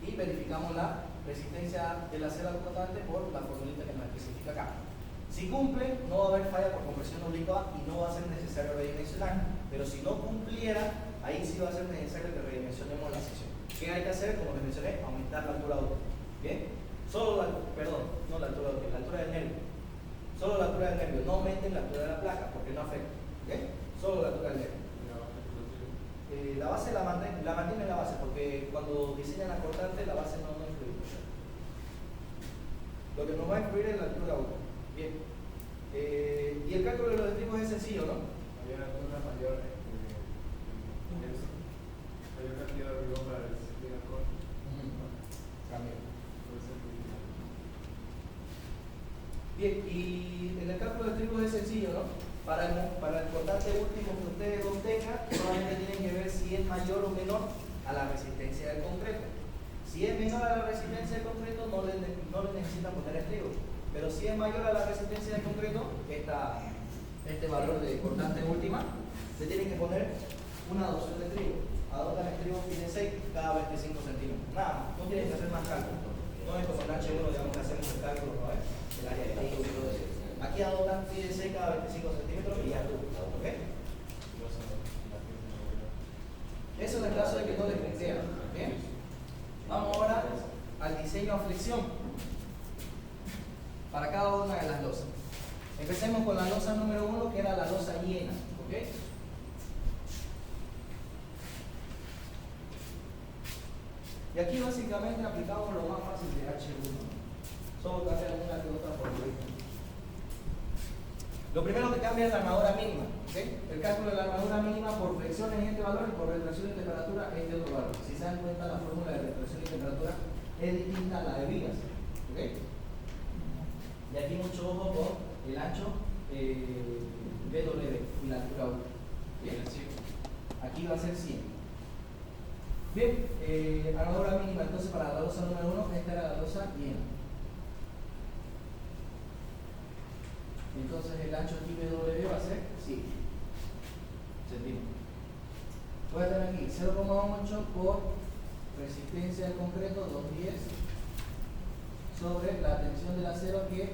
y verificamos la resistencia del acero al cortante por la formulita que nos especifica acá. Si cumple, no va a haber falla por compresión oblicua y no va a ser necesario redimensionar, pero si no cumpliera, ahí sí va a ser necesario que redimensionemos la sección. ¿Qué hay que hacer? Como les mencioné, aumentar la altura útil. ¿Bien? Solo la altura útil, la altura del nervio. Solo la altura del nervio, no aumenten la altura de la placa porque no afecta. ¿Okay? Solo la altura del nervio. La base la mantiene la base porque cuando diseñan la cortante la base no influye. Lo que nos va a influir es la altura útil. Bien. Y el cálculo de los estribos es sencillo, ¿no? Mayor altura, mayor cantidad de hormigón para resistir al corte. Cambio. Puede ser muy Bien, y en el cálculo de estribos es sencillo, ¿no? Para el cortante último que ustedes obtengan, solamente tienen que ver si es mayor o menor a la resistencia del concreto. Si es menor a la resistencia del concreto, no le necesitan poner estribos. Pero si es mayor a la resistencia del concreto, este valor de cortante última, se tiene que poner una adopción de estribo. Adoptan estribos pide 6 cada 25 centímetros. Nada, no tienes que hacer más cálculos. No es como en H1, digamos que hacemos el cálculo, ¿no es? El área de estribo y todo eso. Aquí adoptan pide 6 cada 25 centímetros y ya tú. ¿Ok? Eso en el caso de que no les crea. ¿Bien? Vamos ahora al diseño a flexión para cada una de las losas. Empecemos con la losa número 1, que era la losa llena. ¿Ok? Y aquí básicamente aplicamos lo más fácil de H1. Solo cambia alguna que otra fórmula. Lo primero que cambia es la armadura mínima. ¿Okay? El cálculo de la armadura mínima por flexión en este valor y por retracción y temperatura es de otro valor. Si se dan cuenta, la fórmula de retracción y temperatura es distinta a la de vigas. ¿Okay? Y aquí mucho ojo con el ancho BW y la altura 1. ¿Bien? Aquí va a ser 100. Bien, armadura mínima entonces para la losa número 1, esta era la losa llena. Entonces el ancho aquí BW va a ser 100 centímetros. Voy a tener aquí 0,8 por resistencia del concreto 210 sobre la tensión del acero que